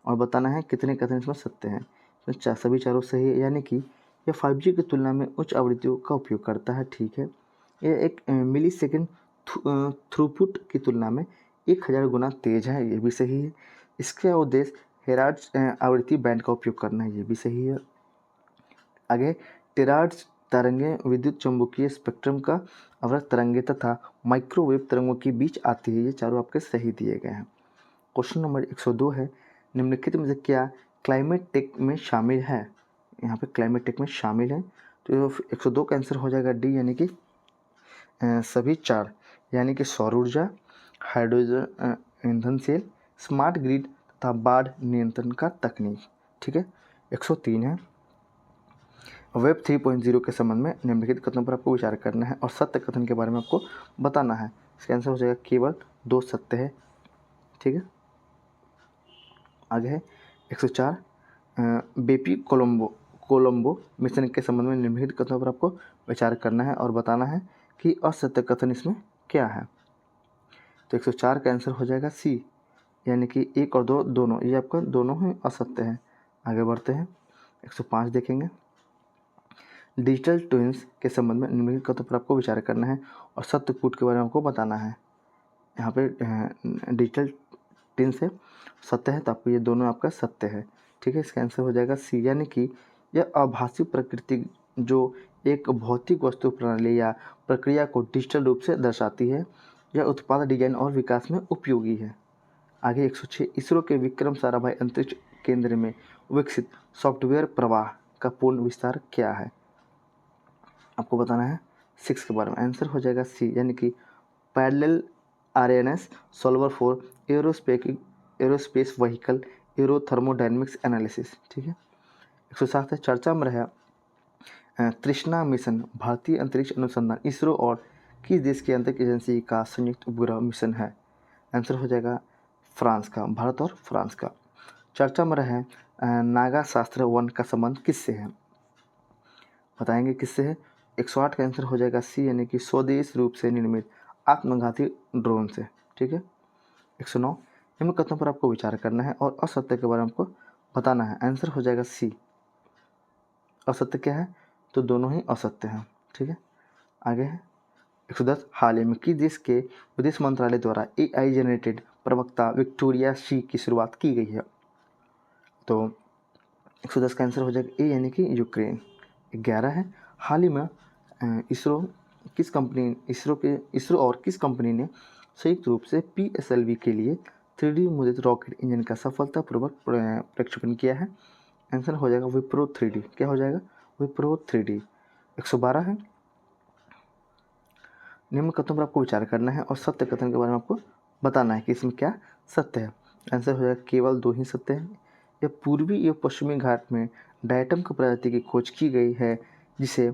और बताना है कितने कथन इसमें सत्य हैं। तो सभी चारों सही है, यानी कि यह 5G की तुलना में उच्च आवृत्तियों का उपयोग करता है। ठीक है, यह 1 मिली सेकेंड थ्रूपुट की तुलना में 1000 गुना तेज है, ये भी सही है। इसका उद्देश्य हेराल्ड्स आवृत्ति बैंड का उपयोग करना है, ये भी सही है। आगे टेराड्स तरंगें विद्युत चुम्बकीय स्पेक्ट्रम का अवरक्त तरंगें तथा माइक्रोवेव तरंगों के बीच आती है, ये चारों आपके सही दिए गए हैं। क्वेश्चन नंबर 102 है निम्नलिखित में से क्या क्लाइमेट टेक में शामिल है। यहाँ पे क्लाइमेट टेक में शामिल है, तो 102 का आंसर हो जाएगा डी, यानी कि सभी 4, यानी कि सौर ऊर्जा, हाइड्रोजन ईंधन सेल, स्मार्ट ग्रिड तथा बाढ़ नियंत्रण का तकनीक। ठीक है, 103 है वेब 3.0 के संबंध में निम्नलिखित कथनों पर आपको विचार करना है और सत्य कथन के बारे में आपको बताना है। इसका आंसर हो जाएगा केवल 2 सत्य है। ठीक है, आगे है 104 बेपी कोलंबो मिशन के संबंध में निम्नलिखित कथनों पर आपको विचार करना है और बताना है कि असत्य कथन इसमें क्या है। तो 104 का आंसर हो जाएगा सी, यानी कि 1 और 2 दोनों, ये आपका दोनों ही असत्य हैं। आगे बढ़ते हैं 105 देखेंगे। डिजिटल ट्विंस के संबंध में निम्नलिखित कथनों पर आपको विचार करना है और सत्य कूट के बारे में आपको बताना है। यहाँ पे डिजिटल ट्विंस है, सत्य है, तो आपको ये दोनों आपका सत्य है। ठीक है, इसका आंसर हो जाएगा सी, यानी कि यह आभासी प्रकृति जो एक भौतिक वस्तु प्रणाली या प्रक्रिया को डिजिटल रूप से दर्शाती है, यह उत्पाद डिजाइन और विकास में उपयोगी है। आगे 106 इसरो के विक्रम साराभाई अंतरिक्ष केंद्र में विकसित सॉफ्टवेयर प्रवाह का पूर्ण विस्तार क्या है। आपको बताना है 6 के बारे में। आंसर हो जाएगा सी, यानी कि parallel RNS solver for aerospace vehicle aerothermodynamics analysis. ठीक है, 107 है चर्चा में रहा तृष्णा मिशन भारतीय अंतरिक्ष अनुसंधान इसरो और किस देश की अंतरिक्ष एजेंसी का संयुक्त उपग्रह मिशन है। आंसर हो जाएगा फ्रांस का, भारत और फ्रांस का। चर्चा में रहे नागा शास्त्र वन का संबंध किससे है, बताएंगे किससे है। 108 का आंसर हो जाएगा सी, यानी कि स्वदेश रूप से निर्मित आत्मघाती ड्रोन से। ठीक है। 109 निम्न कथनों पर आपको विचार करना है और असत्य के बारे में आपको बताना है। आंसर हो जाएगा सी। असत्य क्या है? तो दोनों ही असत्य हैं, ठीक है। आगे है 110 हाल ही में किस देश के विदेश मंत्रालय द्वारा AI जनरेटेड प्रवक्ता विक्टोरिया सी की शुरुआत की गई है? तो 110 का आंसर हो जाएगा ए यानी कि यूक्रेन। 11 है हाल ही में इसरो और किस कंपनी ने संयुक्त रूप से PSLV के लिए 3D मुद्रित रॉकेट इंजन का सफलतापूर्वक प्रक्षेपण किया है? आंसर हो जाएगा विप्रो 3D। क्या हो जाएगा? विप्रो 3D। 112 है निम्न कथनों पर आपको विचार करना है और सत्य कथन के बारे में आपको बताना है कि इसमें क्या सत्य है। आंसर हो जाएगा केवल 2 ही सत्य है। यह पूर्वी एवं पश्चिमी घाट में डायटम की प्रजाति की खोज की गई है जिसे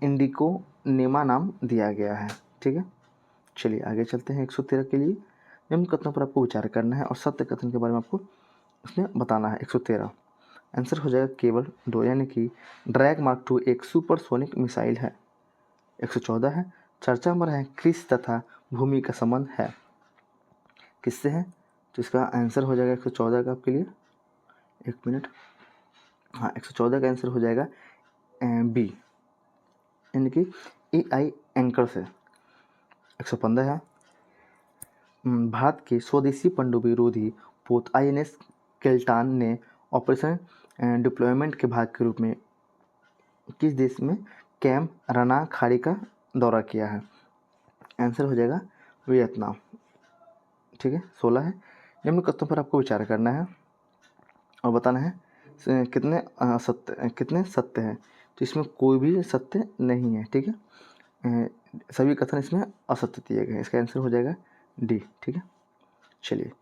इंडिको नेमा नाम दिया गया है, ठीक है। चलिए आगे चलते हैं 113 के लिए। निम्न कथनों पर आपको विचार करना है और सत्य कथन के बारे में आपको उसमें बताना है। 113 आंसर हो जाएगा केवल 2 यानी कि ड्रैग मार्क 2 एक सुपरसोनिक मिसाइल है। 114 है चर्चा में रहे क्रिस तथा भूमि का संबंध है, किससे है? तो इसका आंसर हो जाएगा 114 का आपके लिए, एक मिनट, हाँ 114 का आंसर हो जाएगा बी यानी कि AI एंकर से। 115 है भारत के स्वदेशी पनडुब्बी रोधी पोत INS केल्टान ने ऑपरेशन डिप्लॉयमेंट के भाग के रूप में किस देश में कैम रना खाड़ी का दौरा किया है? आंसर हो जाएगा वियतनाम, ठीक है। 16 है निम्न कथनों पर आपको विचार करना है और बताना है कितने सत्य हैं। तो इसमें कोई भी सत्य नहीं है, ठीक है। सभी कथन इसमें असत्य दिए गए हैं। इसका आंसर हो जाएगा डी, ठीक है। चलिए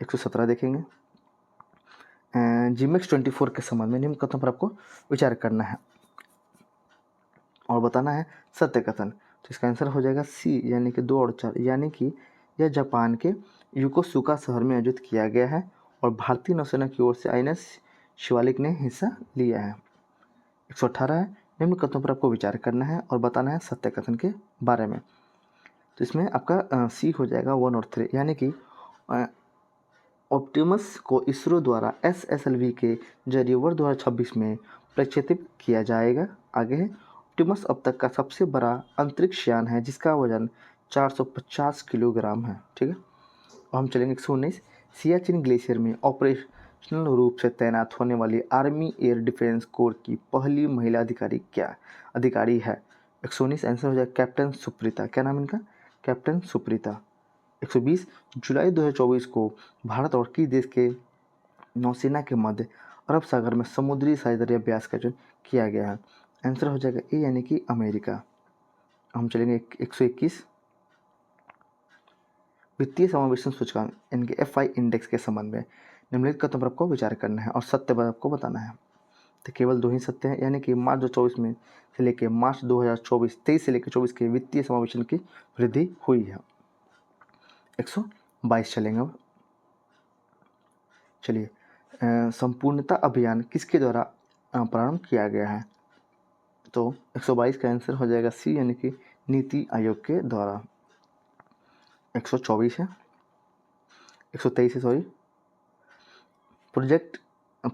117 देखेंगे। GMX 24 के संबंध में निम्न कथनों पर आपको विचार करना है और बताना है सत्य कथन। तो इसका आंसर हो जाएगा सी यानी कि 2 और 4 यानी कि यह जापान के योकोसुका शहर में आयोजित किया गया है और भारतीय नौसेना की ओर से INS शिवालिक ने हिस्सा लिया है। 118 है निम्न कथनों पर आपको विचार करना है और बताना है सत्य कथन के बारे में। तो इसमें आपका सी हो जाएगा 1 और 3 यानी कि ऑप्टिमस को इसरो द्वारा SSLV के जरिए वर्ष 2026 में प्रक्षेपित किया जाएगा। आगे है ऑप्टिमस अब तक का सबसे बड़ा अंतरिक्ष यान है जिसका वजन 450 किलोग्राम है, ठीक है। और हम चलेंगे 119 सियाचिन ग्लेशियर में ऑपरेशनल रूप से तैनात होने वाली आर्मी एयर डिफेंस कोर की पहली महिला अधिकारी है? 119 आंसर हो जाएगा कैप्टन सुप्रीता। क्या नाम इनका? कैप्टन सुप्रीता। 120 जुलाई 2024 को भारत और किस देश के नौसेना के मध्य अरब सागर में समुद्री साझेदारी अभ्यास का आयोजन किया गया है? आंसर हो जाएगा ए यानी कि अमेरिका। हम चलेंगे 121 वित्तीय समावेशन सूचकांक यानी कि FI इंडेक्स के संबंध में निम्नलिखित कथनों पर आपको विचार करना है और सत्य पर आपको बताना है। तो केवल 2 ही सत्य हैं यानी कि मार्च 2024 में से लेकर मार्च 2023 से लेकर 24 के वित्तीय समावेशन की वृद्धि हुई है। 122 चलेंगे अब। चलिए संपूर्णता अभियान किसके द्वारा प्रारंभ किया गया है? तो 122 का आंसर हो जाएगा सी यानी कि नीति आयोग के द्वारा। 124 है 123 है सॉरी प्रोजेक्ट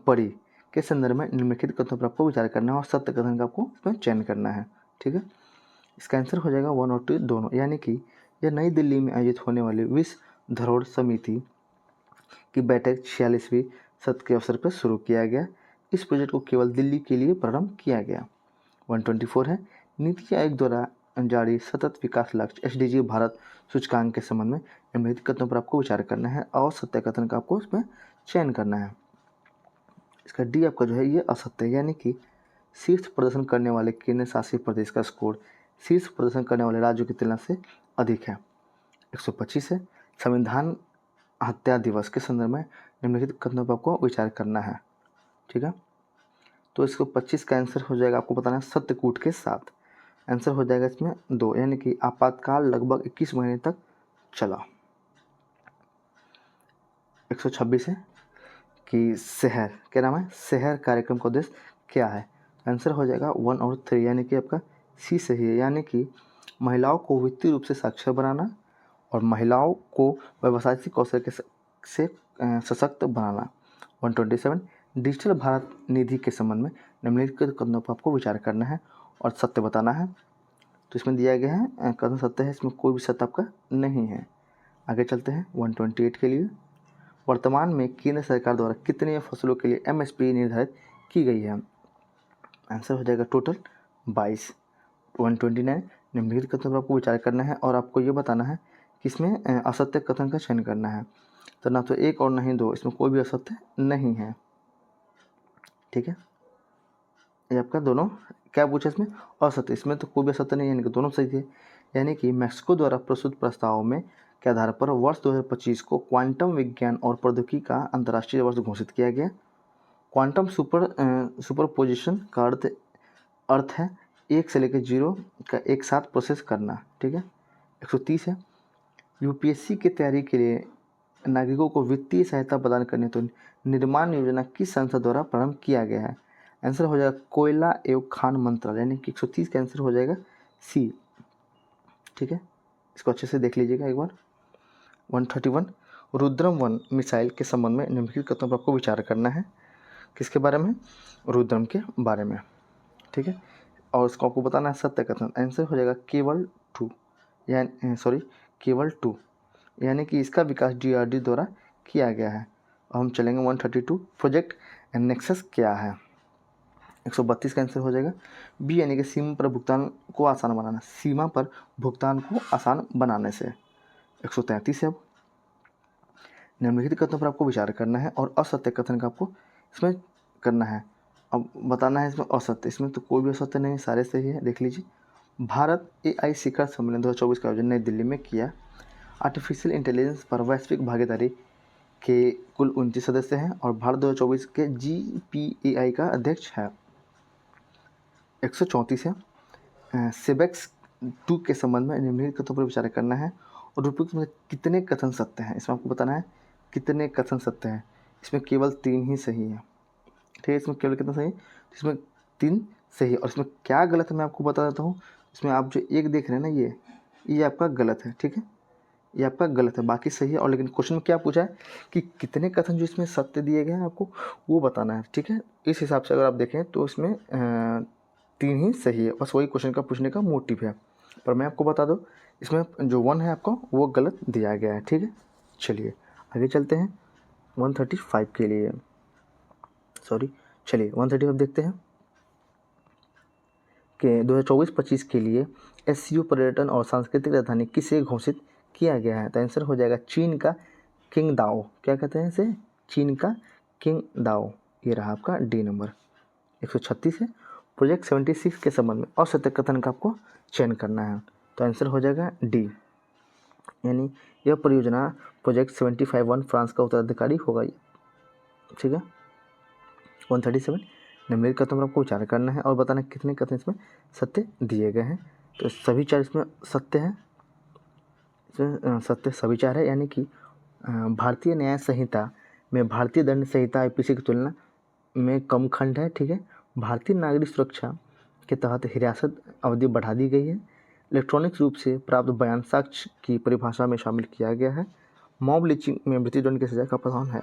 परी के संदर्भ में निम्नलिखित कथनों पर आपको विचार करना है और सत्य कथन का आपको इसमें चयन करना है, ठीक है। इसका आंसर हो जाएगा 1 और 2 दोनों यानी कि यह नई दिल्ली में आयोजित होने वाली विश्व धरोहर समिति की बैठक 46वीं सत्र के अवसर पर शुरू किया गया। इस प्रोजेक्ट को केवल दिल्ली के लिए प्रारंभ किया गया। 124 है नीति आयोग द्वारा जारी सतत विकास लक्ष्य SDG भारत सूचकांक के संबंध में निम्नलिखित कथनों पर आपको विचार करना है और सत्य कथन का आपको इसमें चयन करना है। इसका डी आपका जो है ये असत्य है यानी कि शीर्ष प्रदर्शन करने वाले केंद्र शासित प्रदेश का स्कोर शीर्ष प्रदर्शन करने वाले राज्यों की तुलना से अधिक है। 125 है संविधान हत्या दिवस के संदर्भ में निम्नलिखित कथनों पर आपको विचार करना है, ठीक है। तो इसको 25 का आंसर हो जाएगा आपको बताना है सत्यकूट के साथ। आंसर हो जाएगा इसमें 2 यानी कि आपातकाल लगभग 21 महीने तक चला। 126 है कि शहर क्या नाम है शहर कार्यक्रम का उद्देश्य क्या है? आंसर हो जाएगा 1 और 3 यानी कि आपका सी सही है यानी कि महिलाओं को वित्तीय रूप से साक्षर बनाना और महिलाओं को व्यवसायिक कौशल से सशक्त बनाना। 127 डिजिटल भारत निधि के संबंध में निम्नलिखित कदमों पर आपको विचार करना है और सत्य बताना है। तो इसमें दिया गया है कथन सत्य है, इसमें कोई भी सत्य आपका नहीं है। आगे चलते हैं 128 के लिए। वर्तमान में केंद्र सरकार द्वारा कितने फसलों के लिए MSP निर्धारित की गई है? आंसर हो जाएगा टोटल 22। 129 निम्नलिखित कथन पर आपको विचार करना है और आपको ये बताना है कि इसमें असत्य कथन का चयन करना है। तो ना तो एक और नहीं दो, इसमें कोई भी असत्य नहीं है। ठीक है, ये आपका दोनों क्या पूछा इसमें? असत्य। इसमें तो कोई भी असत्य नहीं है, यानी कि दोनों सही है। यानी कि मैक्सिको द्वारा प्रस्तुत प्रस्ताव में के आधार पर वर्ष 2025 को क्वांटम विज्ञान और प्रौद्योगिकी का अंतर्राष्ट्रीय वर्ष घोषित किया गया। क्वांटम सुपरपोजिशन का अर्थ है 1 से लेकर 0 का एक साथ प्रोसेस करना। ठीक है। 130 है UPSC की तैयारी के लिए नागरिकों को वित्तीय सहायता प्रदान करने तो निर्माण योजना किस संस्था द्वारा प्रारंभ किया गया है? आंसर हो जाएगा कोयला एवं खान मंत्रालय, यानी कि 130 का आंसर हो जाएगा सी। ठीक है, इसको अच्छे से देख लीजिएगा एक बार। 131 रुद्रम 1 मिसाइल के संबंध में निम्नलिखित कथनों पर आपको विचार करना है। किसके बारे में? रुद्रम के बारे में। ठीक है, और इसको आपको बताना है सत्य कथन। आंसर हो जाएगा केवल 2, यानी कि इसका विकास DRDO द्वारा किया गया है। अब हम चलेंगे 132 प्रोजेक्ट नेक्सस क्या है? 132 का आंसर हो जाएगा बी, यानी कि सीमा पर भुगतान को आसान बनाना। सीमा पर भुगतान को आसान बनाने से। 133 है। अब निम्नलिखित कथनों पर आपको विचार करना है और असत्य कथन का आपको इसमें करना है। अब बताना है इसमें असत्य। इसमें तो कोई भी असत्य नहीं है, सारे सही है। देख लीजिए, भारत AI शिखर सम्मेलन 2024 का आयोजन नई दिल्ली में किया। आर्टिफिशियल इंटेलिजेंस पर वैश्विक भागीदारी के कुल 29 सदस्य हैं और भारत 2024 के GPAI का अध्यक्ष है। 134 है सेबेक्स 2 के संबंध में निम्नलिखित कथनों पर विचार करना है और उपयुक्त में कितने कथन सत्य हैं, इसमें आपको बताना है कितने कथन सत्य हैं। इसमें केवल 3 ही सही है। ठीक है, इसमें केवल कितना सही है? इसमें 3 सही है। और इसमें क्या गलत है मैं आपको बता देता हूँ। इसमें आप जो एक देख रहे हैं ना, ये आपका गलत है। ठीक है, ये आपका गलत है, बाकी सही है। और लेकिन क्वेश्चन में क्या पूछा है कि कितने कथन जो इसमें सत्य दिए गए हैं आपको वो बताना है। ठीक है, इस हिसाब से अगर आप देखें तो इसमें 3 ही सही है। बस वही क्वेश्चन का पूछने का मोटिव है। पर मैं आपको बता दूं, इसमें जो 1 है आपका वो गलत दिया गया है। ठीक है, चलिए आगे चलते हैं 135 के लिए। चलिए 135 देखते हैं कि 2024-25 के लिए SCO पर्यटन और सांस्कृतिक राजधानी किसे घोषित किया गया है? तो आंसर हो जाएगा चीन का किंगदाओ। क्या कहते हैं इसे? चीन का किंगदाओ। ये रहा आपका डी नंबर। 136 है प्रोजेक्ट 76 के संबंध में असत्य कथन का आपको चयन करना है। तो आंसर हो जाएगा डी, यानी यह परियोजना प्रोजेक्ट 75-1 फ्रांस का उत्तराधिकारी होगा। ठीक है। 137 निम्नलिखित कथनों पर आपको विचार करना है और बताना कितने कथन इसमें सत्य दिए गए हैं। तो सभी 4 इसमें सत्य है। इसमें सत्य सभी 4 है, यानी कि भारतीय न्याय संहिता में भारतीय दंड संहिता IPC की तुलना में कम खंड है। ठीक है, भारतीय नागरिक सुरक्षा के तहत हिरासत अवधि बढ़ा दी गई है। इलेक्ट्रॉनिक रूप से प्राप्त बयान साक्ष्य की परिभाषा में शामिल किया गया है। मॉब लिंचिंग में मृत्युदंड की सजा का प्रावधान है।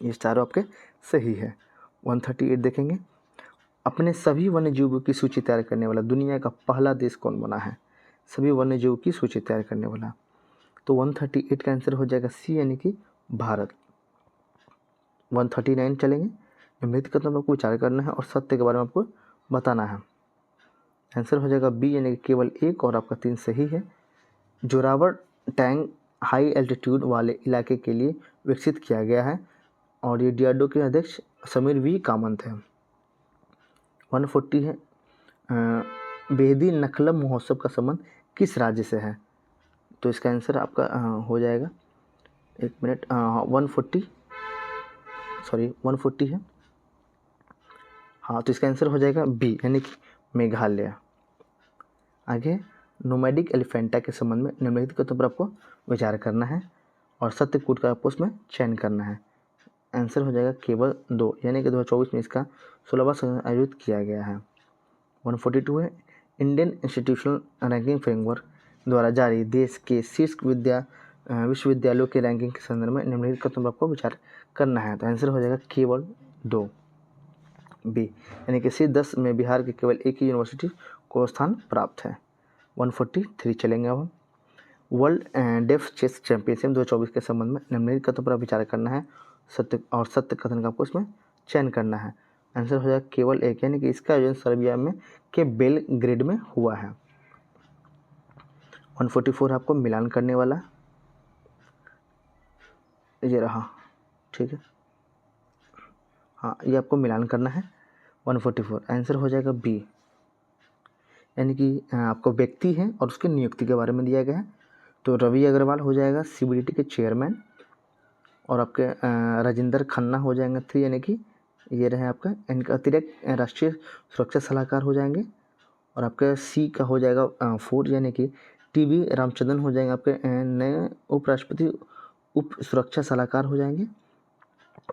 ये चारों आपके सही है। 138 देखेंगे, अपने सभी वन्य जीवों की सूची तैयार करने वाला दुनिया का पहला देश कौन बना है? सभी वन्य जीवों की सूची तैयार करने वाला। तो 138 का आंसर हो जाएगा सी, यानी कि भारत। 139 चलेंगे, निम्नलिखित कथनों पर आपको विचार करना है और सत्य के बारे में आपको बताना है। आंसर हो जाएगा बी, यानी कि केवल 1 और आपका 3 सही है। जोरावर टैंक हाई एल्टीट्यूड वाले इलाके के लिए विकसित किया गया है और ये DRDO के अध्यक्ष समीर V कामत हैं। 140 है बेहदी नखलम महोत्सव का संबंध किस राज्य से है? तो इसका आंसर आपका हो जाएगा 140 है। हाँ, तो इसका आंसर हो जाएगा बी, यानी कि मेघालय। आगे नोमैडिक एलिफेंटा के संबंध में निम्नलिखित कथनों पर आपको विचार करना है और सत्य कूट का आपको उसमें चयन करना है। आंसर हो जाएगा केवल 2, यानी कि 2024 में इसका 16वां संस्करण आयोजित किया गया है। 142 है इंडियन इंस्टीट्यूशनल रैंकिंग फ्रेमवर्क द्वारा जारी देश के शीर्ष विश्वविद्यालयों के रैंकिंग के संदर्भ में निम्नलिखित कथनों पर आपको विचार करना है। तो आंसर हो जाएगा केवल 2 बी, यानी कि C10 में बिहार के केवल एक ही यूनिवर्सिटी को स्थान प्राप्त है। 143 चलेंगे अब हम। वर्ल्ड डेफ चेस चैंपियनशिप 2024 के संबंध में निम्नलिखित कथनों पर विचार करना है। सत्य कथन का आपको इसमें चयन करना है। आंसर हो जाएगा केवल एक, यानी कि इसका आयोजन सर्बिया में के बेलग्रेड में हुआ है। 144 आपको मिलान करने वाला ये रहा, ठीक है। हाँ, ये आपको मिलान करना है। 144 आंसर हो जाएगा बी, यानी कि आपको व्यक्ति है और उसके नियुक्ति के बारे में दिया गया है। तो रवि अग्रवाल हो जाएगा CBDT के चेयरमैन, और आपके राजेंद्र खन्ना हो जाएंगे 3, यानी कि ये रहे आपका इनका अतिरिक्त राष्ट्रीय सुरक्षा सलाहकार हो जाएंगे। और आपका C का हो जाएगा 4, यानी कि TB रामचंद्रन हो जाएंगे आपके नए उपराष्ट्रपति उप सुरक्षा सलाहकार हो जाएंगे।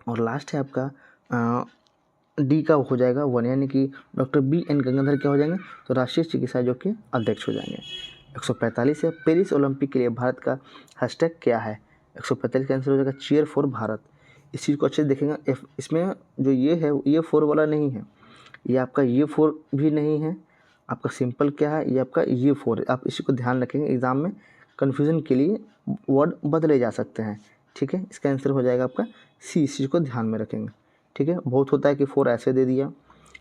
और लास्ट है आपका D का हो जाएगा 1, यानी कि डॉक्टर BN गंगाधर क्या हो जाएंगे, तो राष्ट्रीय चिकित्सा आयोग के अध्यक्ष हो जाएंगे। 145 है, पेरिस ओलंपिक के लिए भारत का हैशटैग क्या है। 145 का आंसर हो जाएगा चीयर फॉर भारत। इस चीज़ को अच्छे से देखेंगे, इसमें जो ये है ये 4 वाला नहीं है, ये आपका ये 4 भी नहीं है, आपका सिंपल क्या है, ये आपका ये 4 है। आप इसी को ध्यान रखेंगे, एग्ज़ाम में कन्फ्यूज़न के लिए वर्ड बदले जा सकते हैं, ठीक है। इसका आंसर हो जाएगा आपका C, इस चीज़ को ध्यान में रखेंगे, ठीक है। बहुत होता है कि 4 ऐसे दे दिया,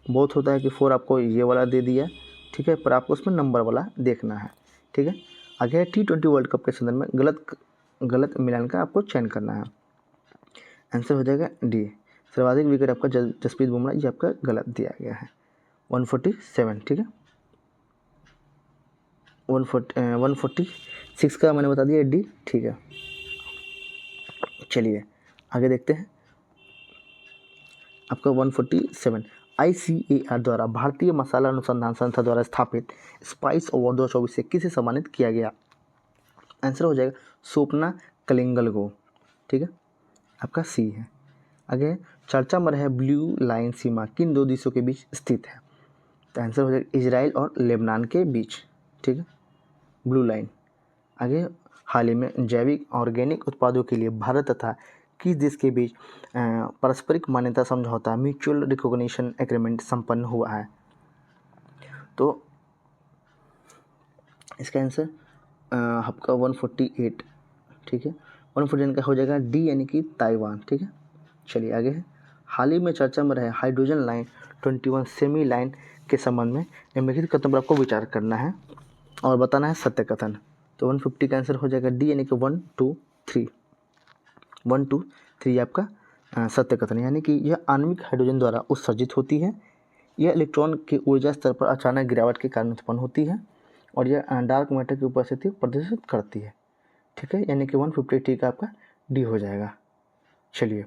बहुत होता है कि 4 आपको ये वाला दे दिया, ठीक है, पर आपको उसमें नंबर वाला देखना है, ठीक है। आगे है T20 वर्ल्ड कप के संदर्भ में गलत मिलान का आपको चयन करना है। आंसर हो जाएगा D, सर्वाधिक विकेट आपका जसप्रीत बुमराह, ये आपका गलत दिया गया है। 147, ठीक है। 146 का मैंने बता दिया D, ठीक है। चलिए आगे देखते हैं आपका 147 ICAR द्वारा भारतीय मसाला अनुसंधान संस्था द्वारा स्थापित स्पाइस अवार्ड 2024 से किसे सम्मानित किया गया। आंसर हो जाएगा स्वप्ना कलिंगल को, ठीक है, आपका C है। आगे चर्चा में रहे ब्लू लाइन सीमा किन 2 देशों के बीच स्थित है। तो आंसर हो जाएगा इजराइल और लेबनान के बीच, ठीक है, ब्लू लाइन। आगे हाल ही में जैविक ऑर्गेनिक उत्पादों के लिए भारत तथा किस देश के बीच पारस्परिक मान्यता समझौता म्यूचुअल रिकॉग्निशन एग्रीमेंट संपन्न हुआ है। तो इसका आंसर आपका 148, ठीक है। 149 का हो जाएगा D, यानी कि ताइवान, ठीक है। चलिए आगे है, हाल ही में चर्चा में रहे हाइड्रोजन लाइन 21 सेमी लाइन के संबंध में निम्नलिखित कथन पर आपको विचार करना है और बताना है सत्य कथन। तो 150 का आंसर हो जाएगा D, यानी कि 1 2 3 1 2 3 आपका सत्य कथन, यानी कि यह आणविक हाइड्रोजन द्वारा उत्सर्जित होती है। यह इलेक्ट्रॉन के ऊर्जा स्तर पर अचानक गिरावट के कारण उत्पन्न होती है और यह डार्क मैटर की उपस्थिति प्रदर्शित करती है, ठीक है, यानी कि 150 का आपका D हो जाएगा। चलिए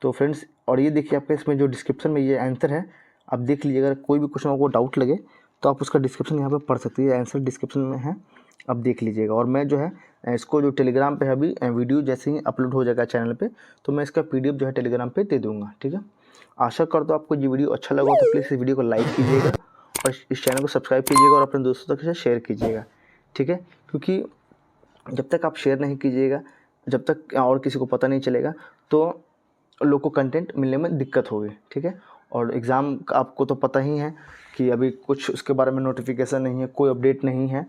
तो फ्रेंड्स, और ये देखिए आपका इसमें जो डिस्क्रिप्शन में ये आंसर है, आप देख लीजिए, अगर कोई भी क्वेश्चन आपको डाउट लगे तो आप उसका डिस्क्रिप्शन यहाँ पे पढ़ सकते हैं, आंसर डिस्क्रिप्शन में है, आप देख लीजिएगा। और मैं जो है इसको जो टेलीग्राम पे है अभी वीडियो जैसे ही अपलोड हो जाएगा चैनल पे, तो मैं इसका PDF जो है टेलीग्राम पे दे दूँगा, ठीक है। आशा करता हूँ आपको ये वीडियो अच्छा लगा तो प्लीज़ इस वीडियो को लाइक कीजिएगा और इस चैनल को सब्सक्राइब कीजिएगा और अपने दोस्तों तक शेयर कीजिएगा, ठीक है। क्योंकि जब तक आप शेयर नहीं कीजिएगा, जब तक और किसी को पता नहीं चलेगा, तो लोग को कंटेंट मिलने में दिक्कत होगी, ठीक है। और एग्ज़ाम का आपको तो पता ही है कि अभी कुछ उसके बारे में नोटिफिकेशन नहीं है, कोई अपडेट नहीं है।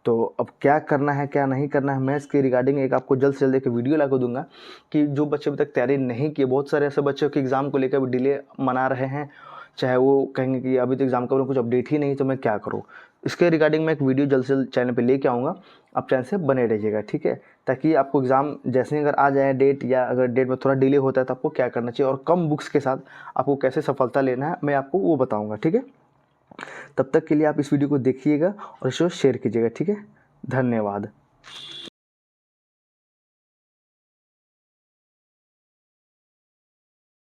तो अब क्या करना है क्या नहीं करना है, मैं इसके रिगार्डिंग एक आपको जल्द से जल्द एक वीडियो ला कर दूंगा कि जो बच्चे अभी तक तैयारी नहीं किए, बहुत सारे ऐसे बच्चों के एग्ज़ाम को लेकर डिले मना रहे हैं, चाहे वो कहेंगे कि अभी तो एग्ज़ाम का कुछ अपडेट ही नहीं, तो मैं क्या करूँ। इसके रिगार्डिंग मैं एक वीडियो जल्द से जल्द चैनल पे लेके आऊँगा, आप चैनल से बने रहिएगा, ठीक है, ताकि आपको एग्ज़ाम जैसे ही अगर आ जाए डेट, या अगर डेट में थोड़ा डिले होता है तो आपको क्या करना चाहिए और कम बुक्स के साथ आपको कैसे सफलता लेना है, मैं आपको वो बताऊँगा, ठीक है। तब तक के लिए आप इस वीडियो को देखिएगा और इसको शेयर कीजिएगा, ठीक है। धन्यवाद।